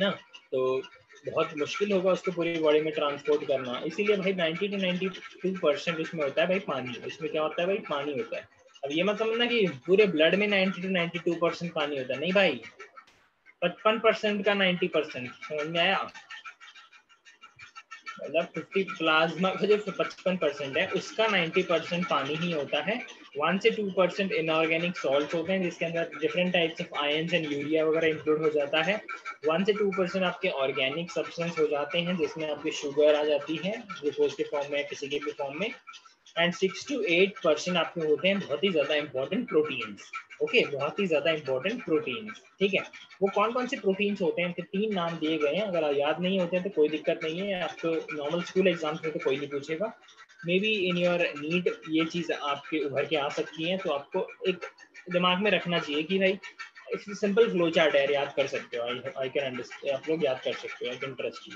ना, तो बहुत मुश्किल होगा उसको पूरी बॉडी में ट्रांसपोर्ट करना, इसीलिए भाई 90 to 92% उसमें होता है भाई पानी। उसमें क्या होता है भाई? पानी होता है। अब ये मत समझना कि पूरे ब्लड में 90 to 92% पानी होता है, नहीं भाई, 55% का 90%, समझ में आया? मतलब 50 प्लाज्मा का जो 55% है उसका 90% पानी ही होता है। 1 से 2% इनऑर्गेनिक सॉल्ट होते हैं जिसके अंदर different types of ions and urea वगैरह इंक्लूड हो जाता है। 1 से 2% आपके ऑर्गेनिक सब्सटेंस हो जाते हैं जिसमें आपकी शुगर आ जाती है ग्लूकोज के फॉर्म में, किसी के भी फॉर्म में। एंड 6 to 8% आपके होते हैं बहुत ही ज्यादा इंपॉर्टेंट प्रोटीन्स, ओके, बहुत ही ज्यादा इंपॉर्टेंट प्रोटीन्स, ठीक है। वो कौन कौन से प्रोटीन्स होते हैं, उनके 3 नाम दिए गए हैं, अगर याद नहीं होते हैं तो कोई दिक्कत नहीं है, आपको नॉर्मल स्कूल एग्जाम्स में तो कोई नहीं पूछेगा, may be in your need ये चीज आपके उभर के आ सकती है, तो आपको एक दिमाग में रखना चाहिए कि भाई सिंपल फ्लो चार्ट है, याद कर सकते हो, आई कैन अंडरस्टैंड, आप लोग याद कर सकते हो, आई कैन ट्रस्ट यू।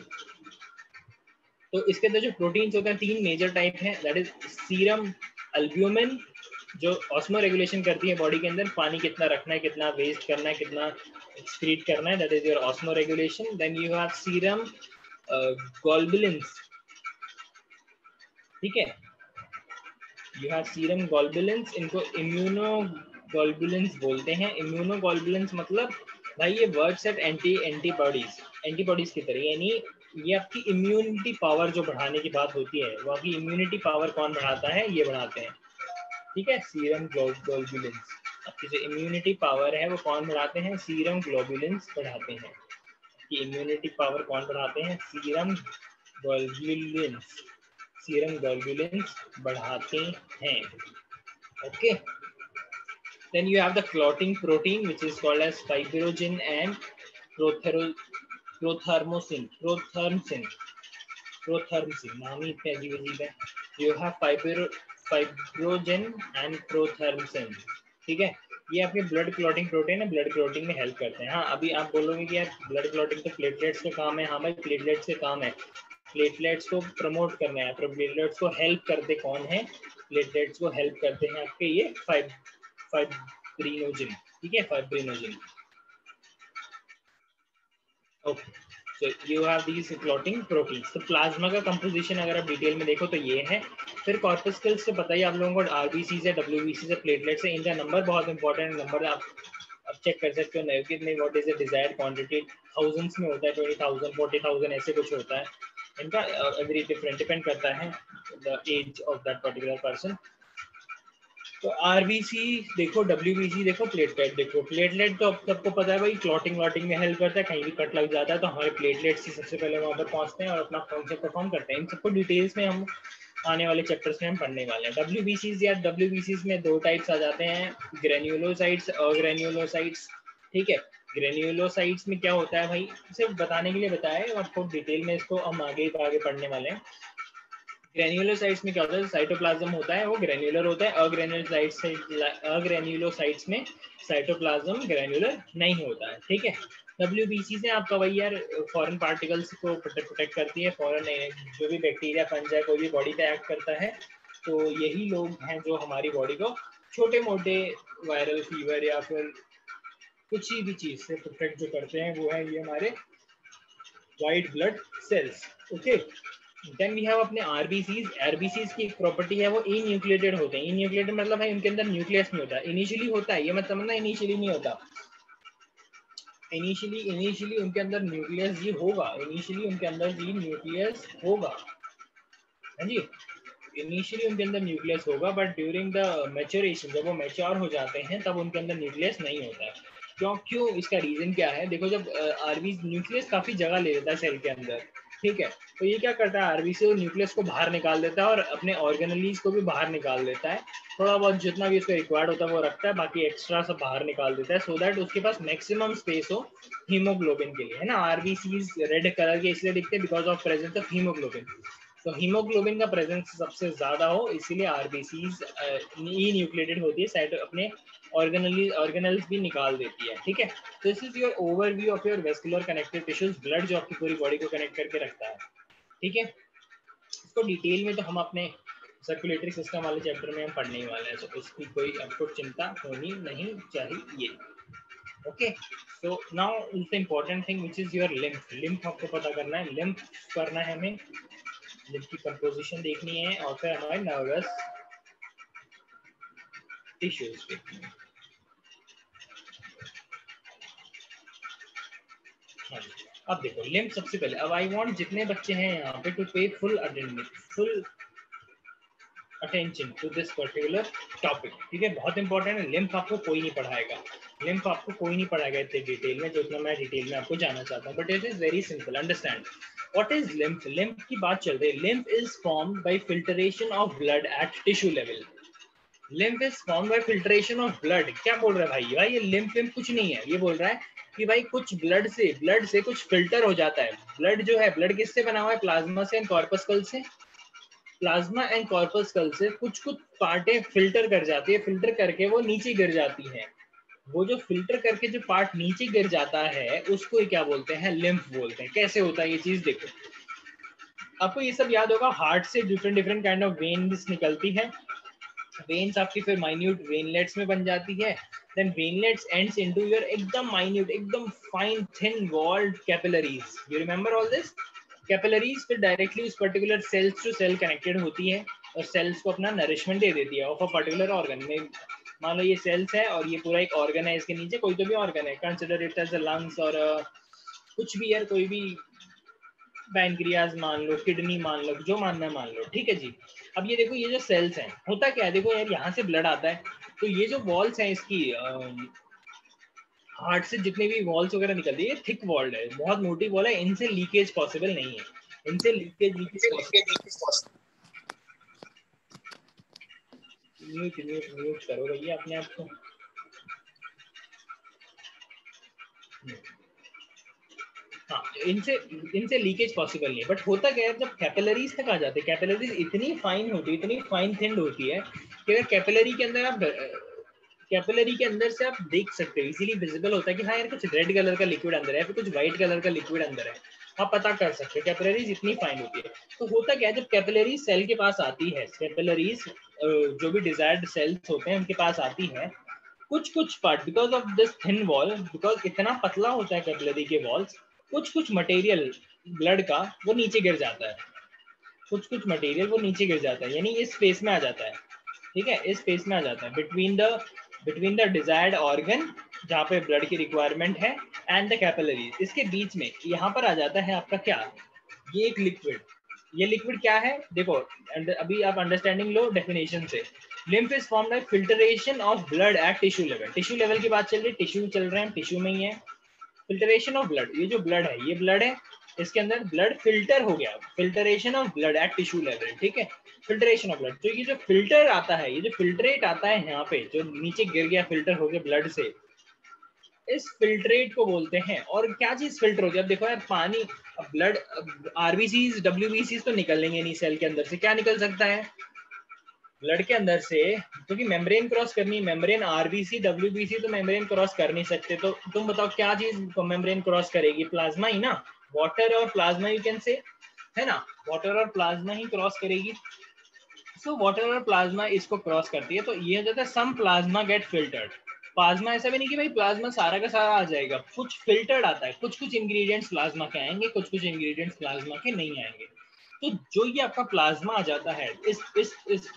तो इसके अंदर जो प्रोटीन्स होते हैं 3 मेजर टाइप हैं, दैट इज सीरम अल्ब्यूमिन जो ऑस्मो रेगुलेशन करती है बॉडी के अंदर, पानी कितना रखना है, कितना वेस्ट करना है, कितना एक्सक्रीट करना है, that is your osmoregulation. Then you have serum globulins, ठीक है, यू हैव सीरम ग्लोबुलिन्स, इनको इम्यूनोग्लोबुलिन्स बोलते हैं। इम्यूनोग्लोबुलिन्स मतलब भाई ये वर्ड सेट एंटीबॉडीज की तरह, यानी ये आपकी इम्यूनिटी पावर जो बढ़ाने की बात होती है, वो आपकी इम्यूनिटी पावर कौन बढ़ाता है, ये बढ़ाते हैं, ठीक है, सीरम ग्लोबुलिन्स। आपकी जो इम्यूनिटी पावर है वो कौन बढ़ाते हैं, सीरम ग्लोबुलिन्स बढ़ाते हैं। कि इम्यूनिटी पावर कौन बढ़ाते हैं, सीरम ग्लोबुलिन्स, सीरम ग्लोबुलिन्स बढ़ाते हैं, okay. Then you have the clotting protein which is called as fibrinogen and prothromycin, नाम ही इतने अजीब अजीब है। You have fibrinogen and prothromycin, ठीक है, ये आपके ब्लड क्लॉटिंग प्रोटीन है, ब्लड क्लॉटिंग में हेल्प करते हैं। हाँ, अभी आप बोलोगे कि यार ब्लड क्लॉटिंग तो प्लेटलेट्स का काम है। हाँ भाई, प्लेटलेट्स का काम है, प्लेटलेट्स को प्रमोट करना है, प्लेटलेट्स को हेल्प करते कौन है, प्लेटलेट्स को हेल्प करते हैं आपके ये फाइब्रिनोजन, ठीक है, fibrinogen, okay. So you have these clotting proteins. तो प्लाज्मा का कंपोजिशन अगर आप डिटेल में देखो तो ये है। फिर कॉर्पस्कल्स तो पता ही आप लोगों को, आरबीसीज है, डब्ल्यूबीसीज है, प्लेटलेट्स है, इनका नंबर बहुत इंपॉर्टेंट नंबर आप चेक कर सकते हो। नेगेटिव में what is the desired quantity, thousands में होता है, 20,000 40,000 ऐसे कुछ होता है इनका। एवरी डिफरेंट डिपेंड करता है the age of that particular person. तो आरबीसी देखो, डब्ल्यूबीसी देखो, प्लेटलेट देखो। प्लेटलेट तो अब सबको पता है भाई, क्लॉटिंग व्लॉटिंग में हेल्प करता है, कहीं भी कट लग जाता है तो हमारे प्लेटलेट्स ही सबसे पहले वहां पर पहुंचते हैं और अपना फंक्शन परफॉर्म करते हैं। इन सबको डिटेल्स में हम आने वाले चैप्टर्स में हम पढ़ने वाले हैं। डब्ल्यूबीसीज या डब्ल्यूबीसीज में 2 टाइप्स आ जाते हैं, ग्रेन्युलोसाइट्स और ग्रेन्युलोसाइट्स, ठीक है। ग्रेन्युलोसाइट्स में क्या होता है भाई, सिर्फ बताने के लिए बताया है, आपको डिटेल में इसको हम आगे पढ़ने वाले हैं। ग्रेन्युलोसाइट्स में क्या होता है, साइटोप्लाज्म होता है वो ग्रेन्युलर होता है। अग्रेन्युलोसाइट्स में साइटोप्लाज्म ग्रेन्युलर नहीं होता है, ठीक है। डब्ल्यूबीसी से आपका वही यार फॉरेन पार्टिकल्स को प्रोटेक्ट करती है, फॉरेन जो भी बैक्टीरिया फंजाई कोई भी बॉडी पे एक्ट करता है, तो यही लोग हैं जो हमारी बॉडी को छोटे मोटे वायरल फीवर या फिर कुछ ही भी चीज से प्रोटेक्ट जो करते हैं, वो है ये हमारे white blood cells, okay. Then we have अपने आरबीसीज। आरबीसीज की एक प्रॉपर्टी है, वो इन्यूक्लिएटेड होते हैं। इन्यूक्लिएटेड मतलब है उनके अंदर न्यूक्लियस नहीं होता, इनिशियली होता है, ये मत समझना इनिशियली नहीं होता। इनिशियली उनके अंदर न्यूक्लियस जी होगा, इनिशियली उनके अंदर जी न्यूक्लियस होगा, हाँ जी, इनिशियली उनके अंदर न्यूक्लियस होगा, बट ड्यूरिंग द मैच्योरेशन, जब वो मैच्योर हो जाते हैं तब उनके अंदर न्यूक्लियस नहीं होता है। क्यों इसका रीजन क्या है, देखो जब आरबी न्यूक्लियस काफी जगह ले लेता है सेल के अंदर, ठीक है, तो ये क्या करता है, आरबी से न्यूक्लियस को बाहर निकाल देता है और अपने ऑर्गेनलीज को भी बाहर निकाल देता है। थोड़ा बहुत जितना भी उसको रिक्वायर्ड होता है वो रखता है, बाकी एक्स्ट्रा सब बाहर निकाल देता है, सो दैट उसके पास मैक्सिमम स्पेस हो हीमोग्लोबिन के लिए, है ना। आरबीसीज रेड कलर के इसलिए दिखते हैं because of presence of haemoglobin. तो हीमोग्लोबिन का प्रेजेंस सबसे ज्यादा हो, इसीलिए आरबीसीज न्यूक्लिएटेड होती है, साइड अपने ऑर्गेनल्स भी निकाल देती है, ठीक है। तो this is your overview of your vascular connective tissues, blood जो आपकी पूरी बॉडी को कनेक्ट करके रखता है, ठीक है। इसको डिटेल में तो हम अपने सर्कुलेटरी सिस्टम वाले चैप्टर में हम पढ़ने वाले हैं, तो उसकी कोई आपको चिंता होनी नहीं चाहिए, okay. So now is the important thing which is your lymph. Lymph आपको पता करना है, लिम्फ करना है हमें, जिनकी कंपोजिशन देखनी है और फिर हमारे नर्वस टिश्यूज देखनी है। हाँ जी, अब देखो लिम्फ सबसे पहले, अब आई वांट जितने बच्चे हैं यहाँ पे to pay full attention to this particular topic, ठीक है, बहुत इंपॉर्टेंट है। लिम्फ आपको कोई नहीं पढ़ाएगा, लिम्फ आपको कोई नहीं पढ़ाएगा इतने डिटेल में, जितना मैं डिटेल में आपको जानना चाहता हूँ, but it is very simple, understand what is lymph. Lymph की बात चल रही है, lymph is formed by filtration of blood at tissue level. Lymph is formed by filtration of blood. क्या बोल रहा है भाई, भाई ये लिम्फ कुछ नहीं है, ये बोल रहा है कि भाई कुछ ब्लड से कुछ फिल्टर हो जाता है। ब्लड जो है, ब्लड किससे बना हुआ है, प्लाज्मा से एंड कॉर्पस्कल से। प्लाज्मा एंड कॉर्पस्कल से कुछ पार्टें फिल्टर कर जाती है, फिल्टर करके वो नीचे गिर जाती हैं। वो जो फिल्टर करके जो पार्ट नीचे गिर जाता है उसको क्या बोलते हैं, लिम्फ बोलते हैं। कैसे होता है ये चीज देखो, आपको ये सब याद होगा, हार्ट से different different kind of veins निकलती है, वेन्स आपकी फिर माइन्यूट वेनलेट्स में बन जाती है, then venules ends into your एकदम माइन्यूट, एकदम fine thin walled capillaries. You remember all this? Capillaries फिर डायरेक्टली उस particular cells to cell connected होती है और सेल्स को अपना नरिशमेंट दे देती है ऑफ अ पर्टिकुलर ऑर्गन में। मान लो ये सेल्स है और ये पूरा एक ऑर्गन है, इसके नीचे कोई तो भी ऑर्गन है, consider it as a lungs और कुछ भी यार, कोई भी पैनक्रियाज मान लो, किडनी मान लो, जो मानना है मान लो, ठीक है जी। अब ये देखो, ये जो सेल्स हैं, होता क्या है, देखो यार यहाँ से ब्लड आता है, तो ये जो वॉल्स हैं इसकी हार्ट से जितने भी वॉल्स वगैरह निकलती है, थिक वॉल्ड है, बहुत मोटी वॉल है, इनसे लीकेज पॉसिबल नहीं है, इनसे लीकेज म्यूट करो भैया अपने आप को। हाँ, इनसे इनसे लीकेज पॉसिबल नहीं है, बट होता क्या है, जब कैपिलरीज तक आ जाते हैं, कैपिलरीज इतनी फाइन होती है, इतनी फाइन थिंड होती है कि अगर कैपिलरी के अंदर आप कैपिलरी के अंदर से आप देख सकते हो, इजीली विजिबल होता है कि हाँ यार कुछ रेड कलर का लिक्विड अंदर है, फिर कुछ व्हाइट कलर का लिक्विड अंदर है, आप पता कर सकते हो, कैपिलरीज इतनी फाइन होती है। तो होता क्या है, जब कैपिलरीज सेल के पास आती है, कैपिलरीज जो भी डिजायर्ड सेल्स होते हैं उनके पास आती है, कुछ कुछ part because of this thin wall, because इतना पतला होता है कैपिलरी के वॉल्स, कुछ कुछ मटेरियल ब्लड का वो नीचे गिर जाता है, कुछ कुछ मटेरियल वो नीचे गिर जाता है, यानी इस स्पेस में आ जाता है, ठीक है, इस स्पेस में आ जाता है बिटवीन द डिजायर्ड ऑर्गन जहाँ पे ब्लड की रिक्वायरमेंट है एंड द कैपिलरीज, इसके बीच में यहाँ पर आ जाता है आपका क्या, ये एक लिक्विड। ये लिक्विड क्या है देखो, अभी आप अंडरस्टैंडिंग लो डेफिनेशन से। Lymph is formed by filtration of blood at tissue level, tissue level की बात चल रही है, टिश्यू चल रहे हैं, टिश्यू में ही है। फिल्टरेशन ऑफ ब्लड, ये जो ब्लड है, ये ब्लड है, इसके अंदर ब्लड फिल्टर हो गया, filtration of blood at tissue level, ठीक है, फिल्टरेशन ऑफ ब्लड। तो ये जो फिल्टर आता है, ये जो फिल्ट्रेट आता है यहाँ पे, जो नीचे गिर गया फिल्टर हो गया ब्लड से, इस फिल्ट्रेट को बोलते हैं। और क्या चीज फिल्टर होती है, अब देखो यार, पानी, ब्लड, आरबीसीज डब्ल्यूबीसीज तो निकलेंगे नहीं सेल के अंदर से, क्या निकल सकता है ब्लड के अंदर से, क्योंकि मेम्ब्रेन क्रॉस करनी, मेम्ब्रेन, आरबीसी डब्ल्यूबीसी तो मेम्ब्रेन क्रॉस कर नहीं सकते, तो तुम बताओ क्या चीज मेम्ब्रेन क्रॉस करेगी, प्लाज्मा ही ना, वाटर और प्लाज्मा यू कैन से, है ना, वाटर और प्लाज्मा ही क्रॉस करेगी। सो वाटर और प्लाज्मा इसको क्रॉस करती है, तो ये हो जाता है सम प्लाज्मा गेट फिल्टर्ड। प्लाज्मा ऐसा भी नहीं कि भाई प्लाज्मा सारा का सारा आ जाएगा, कुछ फिल्टर्ड आता है, कुछ कुछ इंग्रेडिएंट्स प्लाज्मा के आएंगे, कुछ कुछ इंग्रेडिएंट्स प्लाज्मा के नहीं आएंगे। तो जो ये आपका प्लाज्मा आ जाता है, इस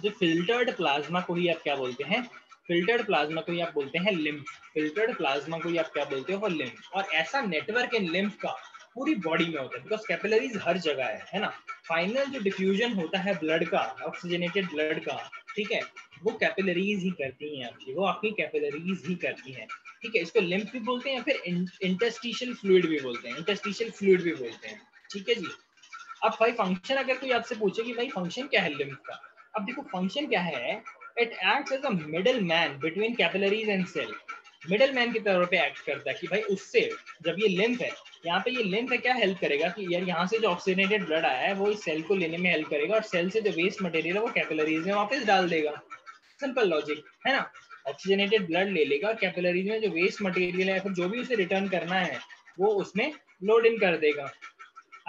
जो फिल्टर्ड प्लाज्मा को ही आप क्या बोलते हैं, फिल्टर्ड प्लाज्मा को ही आप बोलते हैं लिम्फ, फिल्टर्ड प्लाज्मा को ही आप क्या बोलते हो, लिम्फ। और ऐसा नेटवर्क इन लिम्फ का पूरी बॉडी में होता है, बिकॉज कैपिलरीज हर जगह है ना। फाइनल जो डिफ्यूजन होता है ब्लड का, ऑक्सीजनेटेड ब्लड का, ठीक है, वो कैपिलरीज ही करती हैं आपकी, वो आपकी कैपिलरीज ही करती हैं, ठीक है। इसको लिम्फ भी बोलते हैं या फिर इंटरस्टिशियल फ्लूइड भी बोलते हैं, इंटरस्टिशियल फ्लूइड भी बोलते हैं, ठीक है जी। अब भाई फंक्शन अगर कोई आपसे पूछे कि भाई फंक्शन क्या है लिम्फ का, अब देखो फंक्शन क्या है, it acts as a middle man between capillaries and cell. Middle man की तौर पे एक्ट करता है कि भाई उससे, जब ये लिम्फ है, यहाँ पे ये लिम्फ है, क्या हेल्प करेगा कि यार यहाँ से जो ऑक्सीजनेटेड ब्लड आया है वो इस सेल को लेने में हेल्प करेगा, और सेल से जो वेस्ट मटेरियल है वो कैपिलरीज में वापस डाल देगा। सिंपल लॉजिक है ना, ऑक्सीजनेटेड ब्लड ले लेगा, कैपिलरीज में जो वेस्ट मटेरियल है, फिर जो भी उसे रिटर्न करना है वो उसमें लोड इन कर देगा।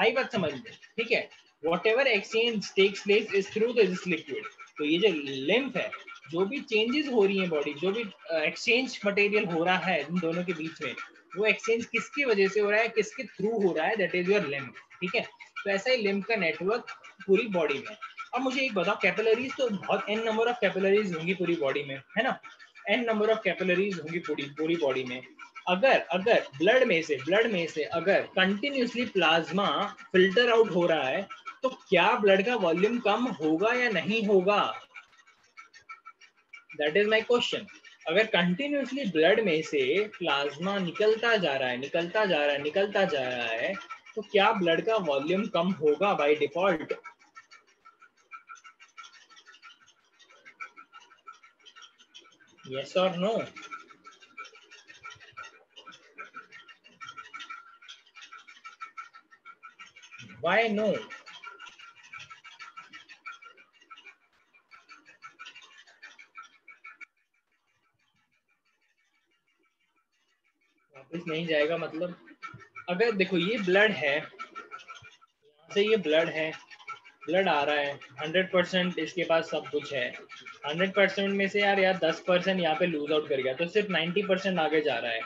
आई बात समझ में, ठीक है। Whatever exchange takes place is through this liquid. तो ये जो लिम्फ है, जो भी चेंजेस हो रही है बॉडी, जो भी एक्सचेंज मटेरियल हो रहा है इन दोनों के बीच में, वो एक्सचेंज किसकी वजह से हो रहा है, किसके थ्रू हो रहा है, दैट इज योर लिम्फ, ठीक है। तो ऐसा ही लिम्फ का नेटवर्क पूरी बॉडी में। अब मुझे एक बताओ, कैपिलरीज तो बहुत एन नंबर ऑफ कैपिलरीज होंगी पूरी बॉडी में, है ना, एन नंबर ऑफ कैपिलरीज होंगी पूरी पूरी बॉडी में। अगर अगर ब्लड में से अगर कंटिन्यूसली प्लाज्मा फिल्टर आउट हो रहा है, तो क्या ब्लड का वॉल्यूम कम होगा या नहीं होगा, दैट इज माय क्वेश्चन। अगर कंटिन्यूसली ब्लड में से प्लाज्मा निकलता जा रहा है, निकलता जा रहा है, निकलता जा रहा है, तो क्या ब्लड का वॉल्यूम कम होगा बाय डिफॉल्ट? यस और नो? Why no? वापस नहीं जाएगा मतलब, अगर देखो ये ब्लड है, यहाँ से ये ब्लड है, ब्लड आ रहा है 100%, इसके पास सब कुछ है, 100% में से यार 10% यहाँ पे लूज आउट कर गया तो सिर्फ 90% आगे जा रहा है।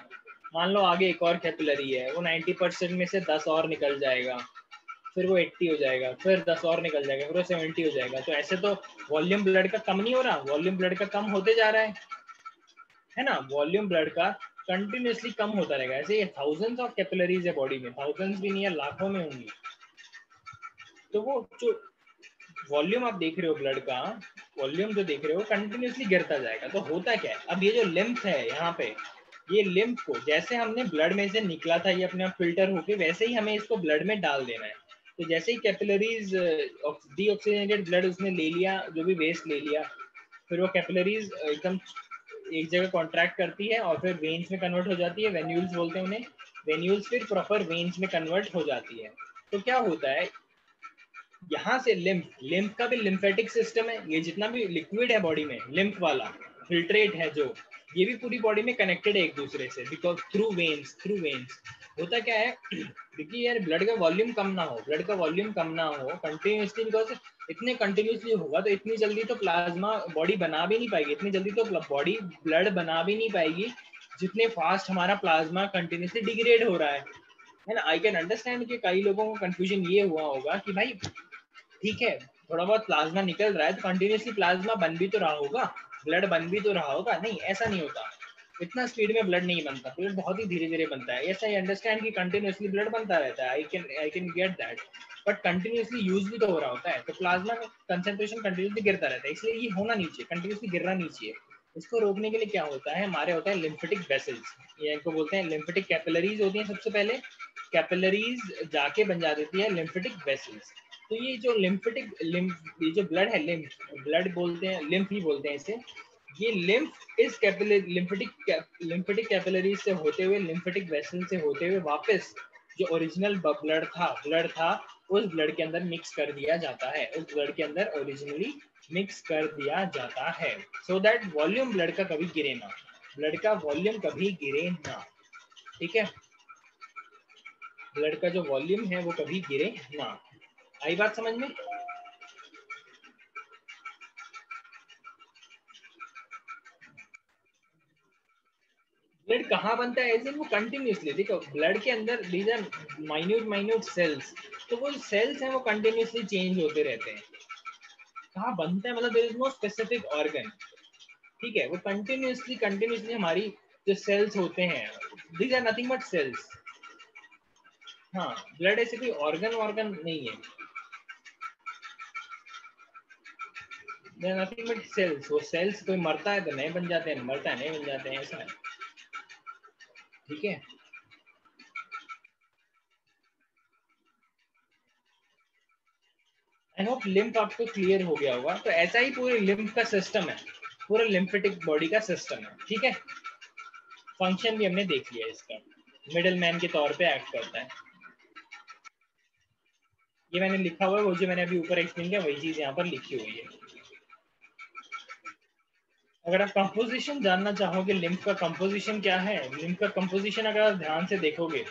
मान लो आगे एक और कैपिलरी है, वो 90% में से 10 और निकल जाएगा, फिर वो 80 हो जाएगा, फिर 10 और निकल जाएगा, फिर वो 70 हो जाएगा। तो ऐसे तो वॉल्यूम ब्लड का कम नहीं हो रहा, वॉल्यूम ब्लड का कम होते जा रहा है ना, वॉल्यूम ब्लड का कंटिन्यूसली कम होता रहेगा। ऐसे ये थाउजेंड्स ऑफ कैपिलरीज है बॉडी में, थाउजेंड्स भी नहीं है, लाखों में होंगी। तो वो जो वॉल्यूम आप देख रहे हो ब्लड का, वॉल्यूम जो देख रहे हो कंटिन्यूसली गिरता जाएगा। तो होता क्या है, अब ये जो लिम्फ है यहाँ पे, ये लिम्फ को जैसे हमने ब्लड में से निकला था, ये अपने आप फिल्टर होके वैसे ही हमें इसको ब्लड में डाल देना है। तो जैसे ही कैपिलरीज डीऑक्सीजनेटेड ब्लड उसने ले लिया, जो भी वेस्ट ले लिया, फिर वो कैपिलरीज एकदम एक जगह कॉन्ट्रैक्ट करती है और फिर वेन्स में कन्वर्ट हो जाती है, वेन्यूल्स बोलते हैं उन्हें, वेन्यूल्स फिर प्रॉपर वेन्स में कन्वर्ट हो जाती है। तो क्या होता है, यहाँ से लिम्फ का भी लिम्फेटिक सिस्टम है, ये जितना भी लिक्विड है बॉडी में लिम्फ वाला फिल्ट्रेट है जो, ये भी पूरी बॉडी में कनेक्टेड है एक दूसरे से, बिकॉज थ्रू वेन्स होता क्या है क्योंकि यार ब्लड का वॉल्यूम कम ना हो, ब्लड का वॉल्यूम कम ना हो कंटिन्यूसली, बिकॉज इतने कंटिन्यूसली होगा तो इतनी जल्दी तो प्लाज्मा बॉडी बना भी नहीं पाएगी, इतनी जल्दी तो बॉडी ब्लड बना भी नहीं पाएगी जितने फास्ट हमारा प्लाज्मा कंटिन्यूसली डिग्रेड हो रहा है ना। आई कैन अंडरस्टैंड कि कई लोगों को कंफ्यूजन ये हुआ होगा कि भाई ठीक है थोड़ा बहुत प्लाज्मा निकल रहा है तो कंटिन्यूसली प्लाज्मा बन भी तो रहा होगा, ब्लड बन भी तो रहा होगा। नहीं, ऐसा नहीं होता, इतना स्पीड में ब्लड नहीं बनता, ब्लड बहुत ही धीरे धीरे बनता है। यस आई अंडरस्टैंड कि कंटिन्यूसली ब्लड बनता रहता है, I can get that, but continuously use भी तो हो रहा होता है, तो प्लाज्मा का कंसेंट्रेशन कंटिन्यूसली गिरता रहता है, इसलिए ये होना नहीं चाहिए, कंटिन्यूसली गिरना नहीं चाहिए। इसको रोकने के लिए क्या होता है, हमारे होता है लिम्फेटिक वेसल्स, ये इनको बोलते हैं लिम्फेटिक कैपिलरीज होती हैं। सबसे पहले कैपिलरीज जाके बन जा देती है लिम्फेटिक वेसल्स। तो ये जो ये जो ब्लड है, ब्लड बोलते हैं, लिम्फ ही बोलते हैं इसे, ये लिम्फ इस लिम्फेटिक कैपिलरीज से होते हुए, लिम्फेटिक वेसल से होते हुए वापस जो ओरिजिनल ब्लड था उस ब्लड के अंदर मिक्स कर दिया जाता है, उस ब्लड के अंदर ओरिजिनली मिक्स कर दिया जाता है, सो दैट वॉल्यूम ब्लड का कभी गिरे ना, ब्लड का वॉल्यूम कभी गिरे ना। ठीक है, ब्लड का जो वॉल्यूम है वो कभी गिरे ना। आई बात समझ में? ब्लड कहाँ बनता है, ऐसे वो कंटिन्यूसली देखो ब्लड के अंदर दीज आर माइन्यूट सेल्स, तो वो सेल्स हैं वो कंटिन्यूसली चेंज होते रहते हैं। कहाँ बनता है मतलब there is no specific organ, ठीक है, वो कंटिन्यूसली हमारी जो सेल्स होते हैं these are nothing but cells. हाँ, ब्लड ऐसे कोई ऑर्गन नहीं है, they are nothing but cells. वो सेल्स कोई मरता है तो नए बन जाते हैं, मरता है नए बन जाते हैं, ऐसा है। ठीक है, आई होप लिम्फ आपको क्लियर हो गया होगा। तो ऐसा ही पूरे लिम्फ का सिस्टम है, पूरा लिम्फेटिक बॉडी का सिस्टम है। ठीक है, फंक्शन भी हमने देख लिया इसका, मिडल मैन के तौर पे एक्ट करता है। ये मैंने लिखा हुआ है, वो जो मैंने अभी ऊपर एक्सप्लेन किया वही चीज यहाँ पर लिखी हुई है। अगर आप कंपोजिशन जानना चाहोगे लिम्फ का कंपोजिशन क्या है, लिम्फ का कंपोजिशन अगर आप ध्यान से देखोगे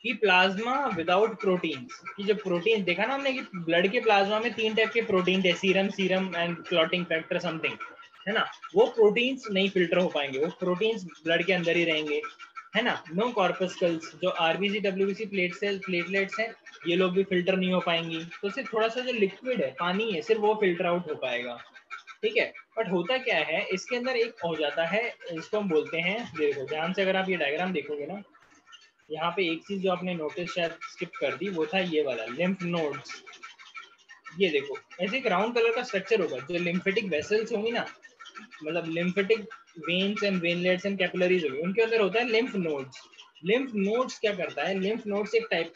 कि प्लाज्मा विदाउट प्रोटीन्स की, जो प्रोटीन देखा ना हमने कि ब्लड के प्लाज्मा में 3 टाइप के प्रोटीन थे, serum and clotting factor something, है ना। वो प्रोटीन्स नहीं फिल्टर हो पाएंगे, वो प्रोटीन्स ब्लड के अंदर ही रहेंगे, है ना। नो कॉर्पस्कल्स, जो आरबीसी डब्ल्यूबीसी प्लेटलेट्स हैं, ये लोग भी फिल्टर नहीं हो पाएंगी, तो सिर्फ थोड़ा सा जो लिक्विड है, पानी है, सिर्फ वो फिल्टर आउट हो पाएगा। ठीक है, बट होता क्या है इसके अंदर एक हो जाता है, इसको हम बोलते हैं, देखो ध्यान से अगर आप ये डायग्राम देखोगे ना, यहाँ पे एक चीज जो आपने नोटिस शायद स्किप कर दी, वो था ये वाला लिम्फ नोड्स। ये देखो ऐसे एक राउंड कलर का स्ट्रक्चर होगा, जो लिम्फेटिक वेसल्स होंगी ना, मतलब lymphatic veins and veinlets and capillaries होगी, उनके अंदर होता है लिम्फ नोड्स। लिम्फ नोड्स क्या करता है, लिम्फ नोड्स एक टाइप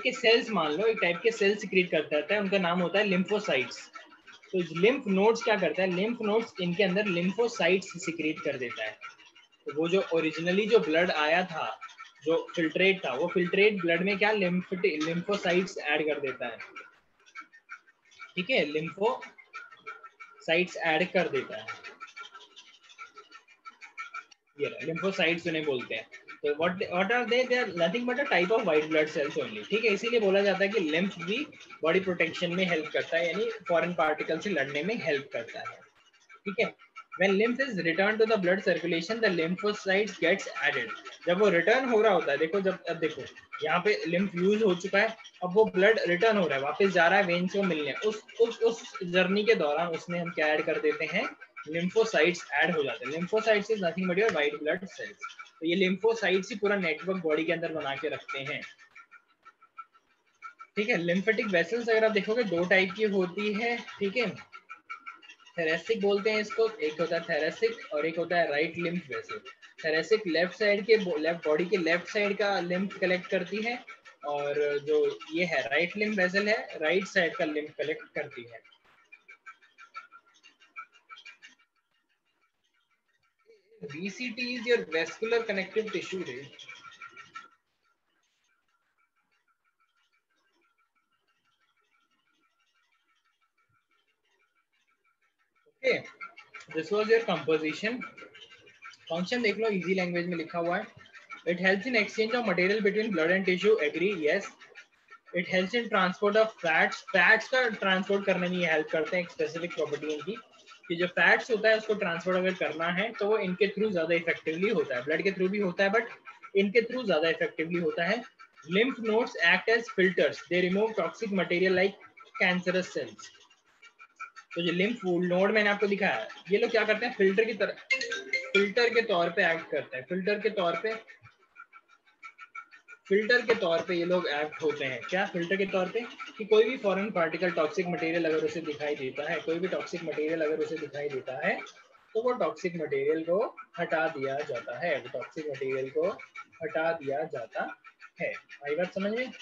के सेल्स, मान लो एक टाइप के सेल सिक्रीट करता है, उनका नाम होता है लिम्फोसाइट्स। तो लिम्फ नोड्स क्या करता है, लिम्फ नोड्स इनके अंदर लिम्फोसाइट्स सिक्रीट कर देता है। तो वो जो ओरिजिनली जो ब्लड आया था, जो फिल्ट्रेट था, वो फिल्ट्रेट ब्लड में क्या लिम्फोसाइट्स ऐड कर देता है। ठीक है, लिम्फोसाइट्स ऐड कर देता है, ये लिम्फोसाइट्स उन्हें बोलते हैं। तो what are they are nothing but a type of white blood cells only, ठीक है। इसीलिए बोला जाता है कि लिम्फ भी बॉडी प्रोटेक्शन में हेल्प करता है, यानी फॉरेन पार्टिकल से लड़ने में हेल्प करता है, ठीक है। When lymph is returned to the blood circulation, the lymphocytes gets added. जब वो रिटर्न हो रहा होता है, देखो जब अब देखो यहाँ पे लिम्फ यूज हो चुका है, अब वो ब्लड रिटर्न हो रहा है, वापस जा रहा है वेन्स को मिलने, उस जर्नी के दौरान उसमें हम क्या ऐड कर देते हैं, लिम्फोसाइट्स ऐड हो जाते हैं। Lymphocytes is nothing but your white blood sales. तो ये लिम्फोसाइट्स ही पूरा नेटवर्क बॉडी के अंदर बना के रखते हैं, ठीक है। लिम्फेटिक वेसल्स अगर आप देखोगे दो टाइप की होती है, ठीक है। थेरेसिक बोलते हैं इसको, एक होता है थेरेसिक और एक होता है right lymph vessel. Thoracic left side के लेफ्ट बॉडी के लेफ्ट साइड का लिम्फ कलेक्ट करती है, और जो ये है राइट लिम्फ वेसल है, राइट साइड का लिम्फ कलेक्ट करती है। VCT is your vascular connective tissue ray. Okay, this was your composition. Function देख लो, easy language में लिखा हुआ है। It helps in exchange of material between blood and tissue. Agree? Yes. It helps in transport of fats. Fats का transport करने में ये help करते हैं, एक specific property इनकी कि जो fats होता है उसको transport अगर करना है तो वो इनके through ज़्यादा effectively होता है। Blood के through भी होता है but इनके through ज़्यादा effectively होता है। Lymph nodes act as filters. They remove toxic material like cancerous cells. तो जो लिम्फ नोड मैंने आपको दिखाया है, ये लोग क्या करते हैं, फिल्टर के तौर पे एक्ट करते हैं। फिल्टर के तौर पे ये लोग एक्ट होते हैं। क्या फिल्टर के तौर पे, कि कोई भी फॉरेन पार्टिकल टॉक्सिक मटेरियल अगर उसे दिखाई देता है, कोई भी टॉक्सिक मटेरियल अगर उसे दिखाई देता है तो वो टॉक्सिक मटेरियल को हटा दिया जाता है, वो टॉक्सिक मटेरियल को हटा दिया जाता है। आई बात समझ में?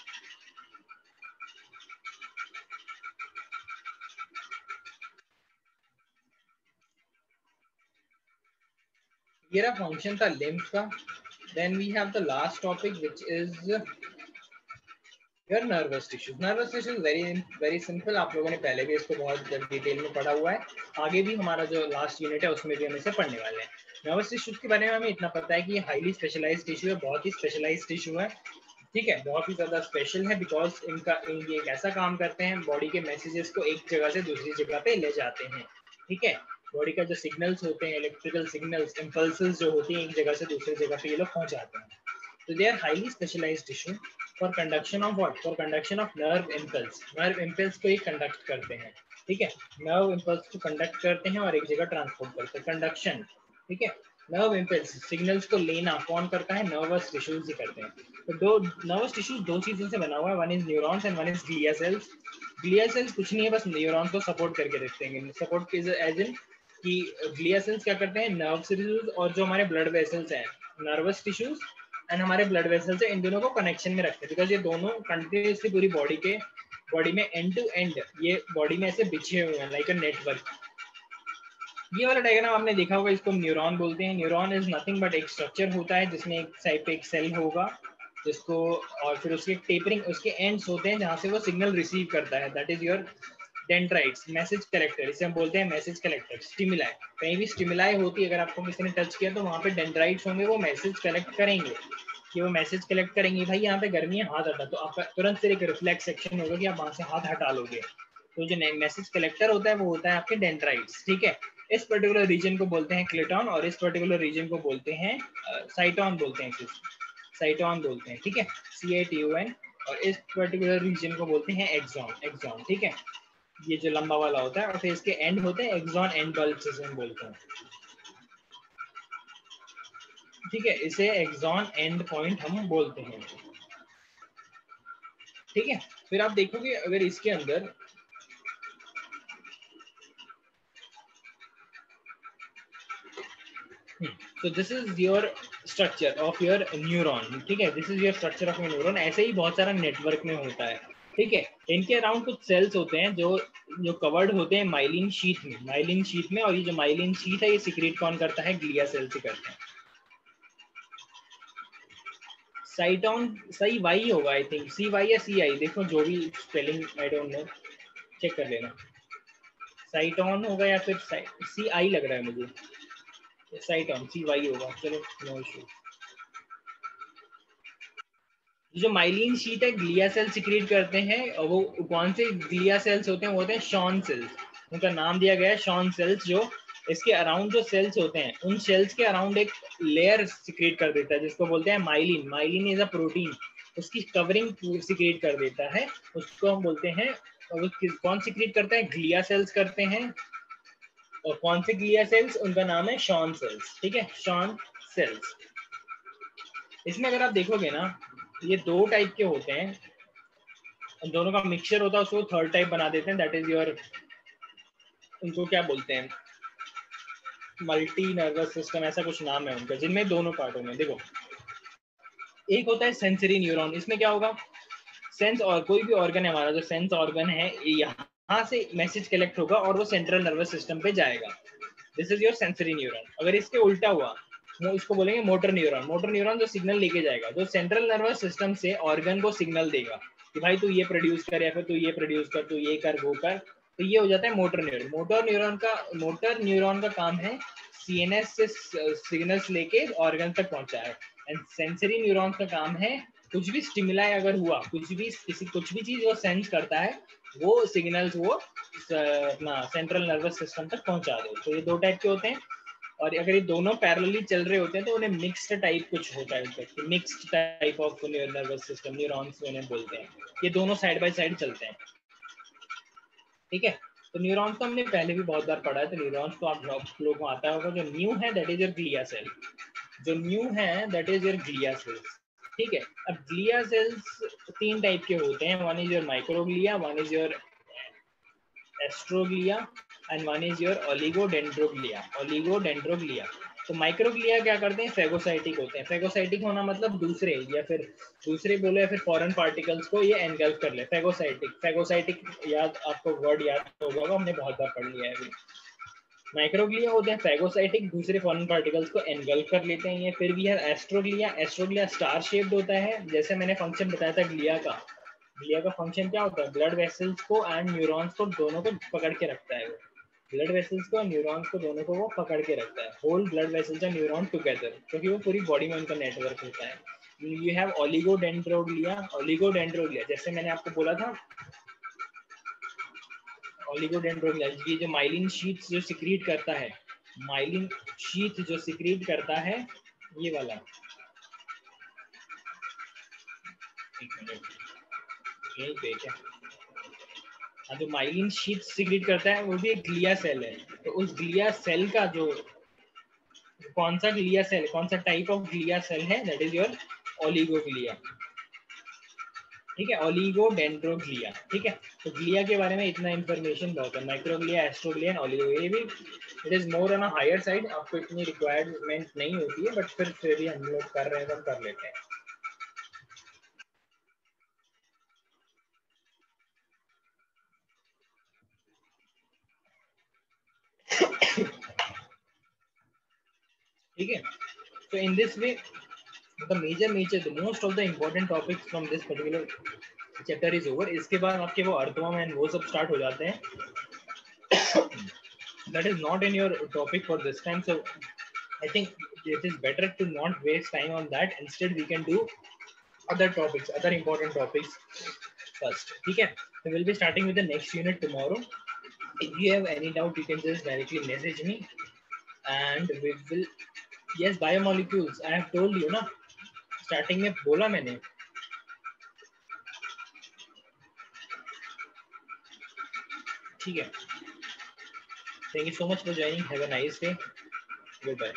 ये रहा फंक्शन था लिम्फ का। Then we have the last topic which is your nervous tissues. Nervous tissues very simple, आप लोगों ने पहले भी इसको बहुत डिटेल में पढ़ा हुआ है, आगे भी हमारा जो लास्ट यूनिट है उसमें भी हम इसे पढ़ने वाले हैं। नर्वस टिश्यूज के बारे में हमें इतना पता है कि ये हाईली स्पेशलाइज्ड टिश्यू है, बहुत ही स्पेशलाइज्ड टिश्यू है, ठीक है, बहुत ही ज्यादा स्पेशल है, बिकॉज ये एक ऐसा काम करते हैं, बॉडी के मैसेजेस को एक जगह से दूसरी जगह पे ले जाते हैं, ठीक है। बॉडी का जो सिग्नल्स होते हैं, इलेक्ट्रिकल सिग्नल्स, इम्पल्सेस जो होती हैं, एक जगह से दूसरी जगह पे ये लोग पहुंचाते हैं। तो they are highly specialized tissue for conduction of what, for conduction of nerve impulse. Nerve impulse को ही कंडक्ट करते हैं, ठीक है, नर्व इम्पल्स को कंडक्ट करते हैं और एक जगह ट्रांसपोर्ट करते हैं, कंडक्शन, ठीक है। नर्व इम्पल्स सिग्नल्स को लेना कौन करता है, नर्वस टिश्यूज ही करते हैं। तो दो नर्वस टिश्यूज दो चीजों से बना हुआ है, one is neurons and one is glia cells. Glia cells कुछ नहीं है, बस न्यूरॉन्स को सपोर्ट करके रखते हैं। सपोर्ट एज इन कि ग्लिया सेल्स क्या करते हैं, नर्व टिश्यूज और जो हमारे ब्लड वेसल्स हैं, नर्वस टिश्यूज एंड हमारे ब्लड वेसल्स है, इन दोनों को कनेक्शन में रखते हैं, बिकॉज ये दोनों कंटिन्यूसली पूरी बॉडी में एंड टू एंड ये बॉडी में ऐसे बिछे हुए हैं लाइक अ नेटवर्क। ये वाला डायग्राम आपने देखा होगा, इसको न्यूरॉन बोलते हैं। न्यूरॉन इज नथिंग बट एक स्ट्रक्चर होता है जिसमें एक साइड पे एक सेल होगा जिसको, और फिर उसके टेपरिंग, उसके एंड्स होते हैं जहाँ से वो सिग्नल रिसीव करता है, that is your dendrites, message collector, इसे हम बोलते हैं मैसेज कलेक्टर। स्टिमुलाई, कहीं भी स्टिमुलाई होती है, अगर आपको किसी ने टच किया तो वहाँ पे डेंड्राइट्स होंगे, वो मैसेज कलेक्ट करेंगे, कि वो मैसेज कलेक्ट करेंगे भाई यहाँ पे गर्मी है, हाथ हटा, तो आपका तुरंत फिर एक रिफ्लेक्स एक्शन होगा कि आप वहाँ से हाथ हटा लोगे। तो जो मैसेज कलेक्टर होता है वो होता है आपके डेंड्राइट्स, ठीक है। इस पर्टिकुलर रीजन को बोलते हैं क्लेटॉन और इस पर्टिकुलर रीजन को बोलते हैं साइटोन बोलते हैं, साइटोन बोलते हैं, ठीक है, CATON। और इस पर्टिकुलर रीजन को बोलते हैं एक्सॉन, एक्सॉन, ठीक है। ये जो लंबा वाला होता है और फिर इसके एंड होते हैं एक्सॉन एंड बल्ब जिसे हम बोलते हैं, ठीक है, इसे एक्सॉन एंड पॉइंट हम बोलते हैं, ठीक है। फिर आप देखोगे अगर इसके अंदर तो this is your structure of your neuron, ठीक है, this is your structure of neuron. ऐसे ही बहुत सारा नेटवर्क में होता है, ठीक है। इनके अराउंड कुछ सेल्स होते हैं जो कवर्ड होते हैं माइलिन शीथ में, माइलिन शीथ में, और ये जो माइलिन शीथ है ये सीक्रेट कौन करता है, ग्लिया सेल से करते हैं। साइटोन सही वाई होगा आई थिंक, CY या CI, देखो जो भी spelling I don't know, check कर लेना। साइटोन होगा या फिर CI लग रहा है मुझे, साइटोन CY होगा, चलो नो इशू। जो माइलिन शीट है ग्लिया सेल सिक्रीट करते हैं, और वो कौन से ग्लिया सेल्स होते हैं, वो होते हैं शॉन सेल्स। उनका नाम दिया गया है शॉन सेल्स। जो इसके अराउंड जो सेल्स होते हैं, उन सेल्स के अराउंड एक लेयर सिक्रीट कर देता है जिसको बोलते हैं myelin. Myelin is a protein, उसकी कवरिंग सिक्रीट कर देता है, उसको हम बोलते हैं। और कौन सिक्रीट करता है? ग्लिया सेल्स करते हैं। और कौन से ग्लिया सेल्स? उनका नाम है शॉन सेल्स। ठीक है, शॉन सेल्स। इसमें अगर आप देखोगे ना, ये दो टाइप के होते हैं, दोनों का मिक्सचर होता है, उसको थर्ड टाइप बना देते हैं, दैट इज योर, उनको क्या बोलते हैं, मल्टी नर्वस सिस्टम, ऐसा कुछ नाम है उनका, जिनमें दोनों पार्टों में देखो, एक होता है सेंसरी न्यूरॉन। इसमें क्या होगा, सेंस, और कोई भी ऑर्गन है हमारा, जो सेंस ऑर्गन है, यहाँ से मैसेज कलेक्ट होगा और वो सेंट्रल नर्वस सिस्टम पे जाएगा। This is your sensory neuron. अगर इसके उल्टा हुआ, वो इसको बोलेंगे मोटर न्यूरॉन। मोटर न्यूरॉन जो सिग्नल लेके जाएगा, जो सेंट्रल नर्वस सिस्टम से ऑर्गन को सिग्नल देगा कि भाई तू ये प्रोड्यूस कर, या फिर तू ये प्रोड्यूस कर, तू ये कर, वो कर, तो ये हो जाता है मोटर न्यूरॉन। मोटर न्यूरॉन का काम है सीएनएस से सिग्नल्स लेके ऑर्गन तक पहुंचाए। एंड सेंसरी न्यूरॉन का काम है कुछ भी स्टिमुलाई अगर हुआ, कुछ भी चीज वो सेंस करता है, वो सिग्नल्स वो अपना सेंट्रल नर्वस सिस्टम तक पहुंचा दे। तो ये दो टाइप के होते हैं, और अगर ये दोनों पैरेलली चल रहे होते हैं तो उन्हें मिक्स्ड टाइप कुछ होता है, mixed type of nervous system, neurons उन्हें बोलते हैं। ये दोनों साइड बाय साइड चलते हैं। ठीक है, तो न्यूरॉन्स तो हमने पहले भी बहुत बार पढ़ा है, तो न्यूरॉन्स तो आप लोगों को आता होगा। जो न्यू है that is your glia cell. जो न्यू है that is your glia cells. ठीक है, अब ग्लिया सेल्स तीन टाइप के होते हैं, one is your microglia, one is your astroglia, and one is your oligodendroglia. Oligodendroglia. तो माइक्रोग्लिया क्या करते हैं? फेगोसाइटिक होते हैं। फेगोसाइटिक होना मतलब दूसरे, या फिर दूसरे बोलो, या फिर फॉरेन पार्टिकल्स को ये एनगल्फ कर ले। फेगोसाइटिक, फेगोसाइटिक याद, आपको वर्ड याद होगा, हमने बहुत बार पढ़ लिया है अभी। माइक्रोग्लिया होते हैं फेगोसाइटिक, दूसरे फॉरेन पार्टिकल्स को एनगल्फ कर लेते हैं ये। फिर भी है एस्ट्रोग्लिया। एस्ट्रोग्लिया स्टार शेप्ड होता है, जैसे मैंने फंक्शन बताया था ग्लिया का। ग्लिया का फंक्शन क्या होता है? ब्लड वेसल्स को एंड न्यूरॉन्स को दोनों को पकड़ के रखता है वो। ब्लड वेसल्स को और न्यूरॉन्स को दोनों को वो पकड़ के रखता है, hold blood vessels and neuron together, क्योंकि वो पूरी बॉडी में उनका नेटवर्क होता है। You have ओलिगोडेंड्रोग्लिया। ओलिगोडेंड्रोग्लिया जैसे मैंने आपको बोला था, ओलिगोडेंड्रोग्लिया ये जो माइलिन शीट्स जो सिक्रीट करता है, माइलिन शीट जो सिक्रीट करता है, ये वाला, एक मिनट, यही पे क्या, हाँ, जो माइलिन शीट सिक्रीट करता है वो भी एक ग्लिया सेल है। तो उस ग्लिया सेल का जो कौन सा ग्लिया सेल, कौन सा टाइप ऑफ ग्लिया सेल है, दैट इज योर ओलिगोग्लिया। ठीक है, ओलिगोडेंड्रोग्लिया। ठीक है, तो ग्लिया के बारे में इतना इंफॉर्मेशन बहुत है। माइक्रोग्लिया, एस्ट्रोग्लिया एंड ओलिगो, ये भी it is more on a higher side, आपको इतनी रिक्वायरमेंट नहीं होती है, बट फिर भी हम लोग कर रहे हैं तो हम कर लेते हैं। ठीक है, so in this way the major the most of the important topics from this particular chapter is over. इसके बाद आपके वो अर्थवर्म एंड वो सब स्टार्ट हो जाते हैं। that is not in your topic for this time, so I think it is better to not waste time on that. Instead we can do other topics, other important topics first. ठीक है, so we'll be starting with the next unit tomorrow. If you have any doubt you can just directly message me and we will, yes, biomolecules I have told you ना, starting में बोला मैंने। ठीक है, thank you so much for joining, have a nice day, good bye.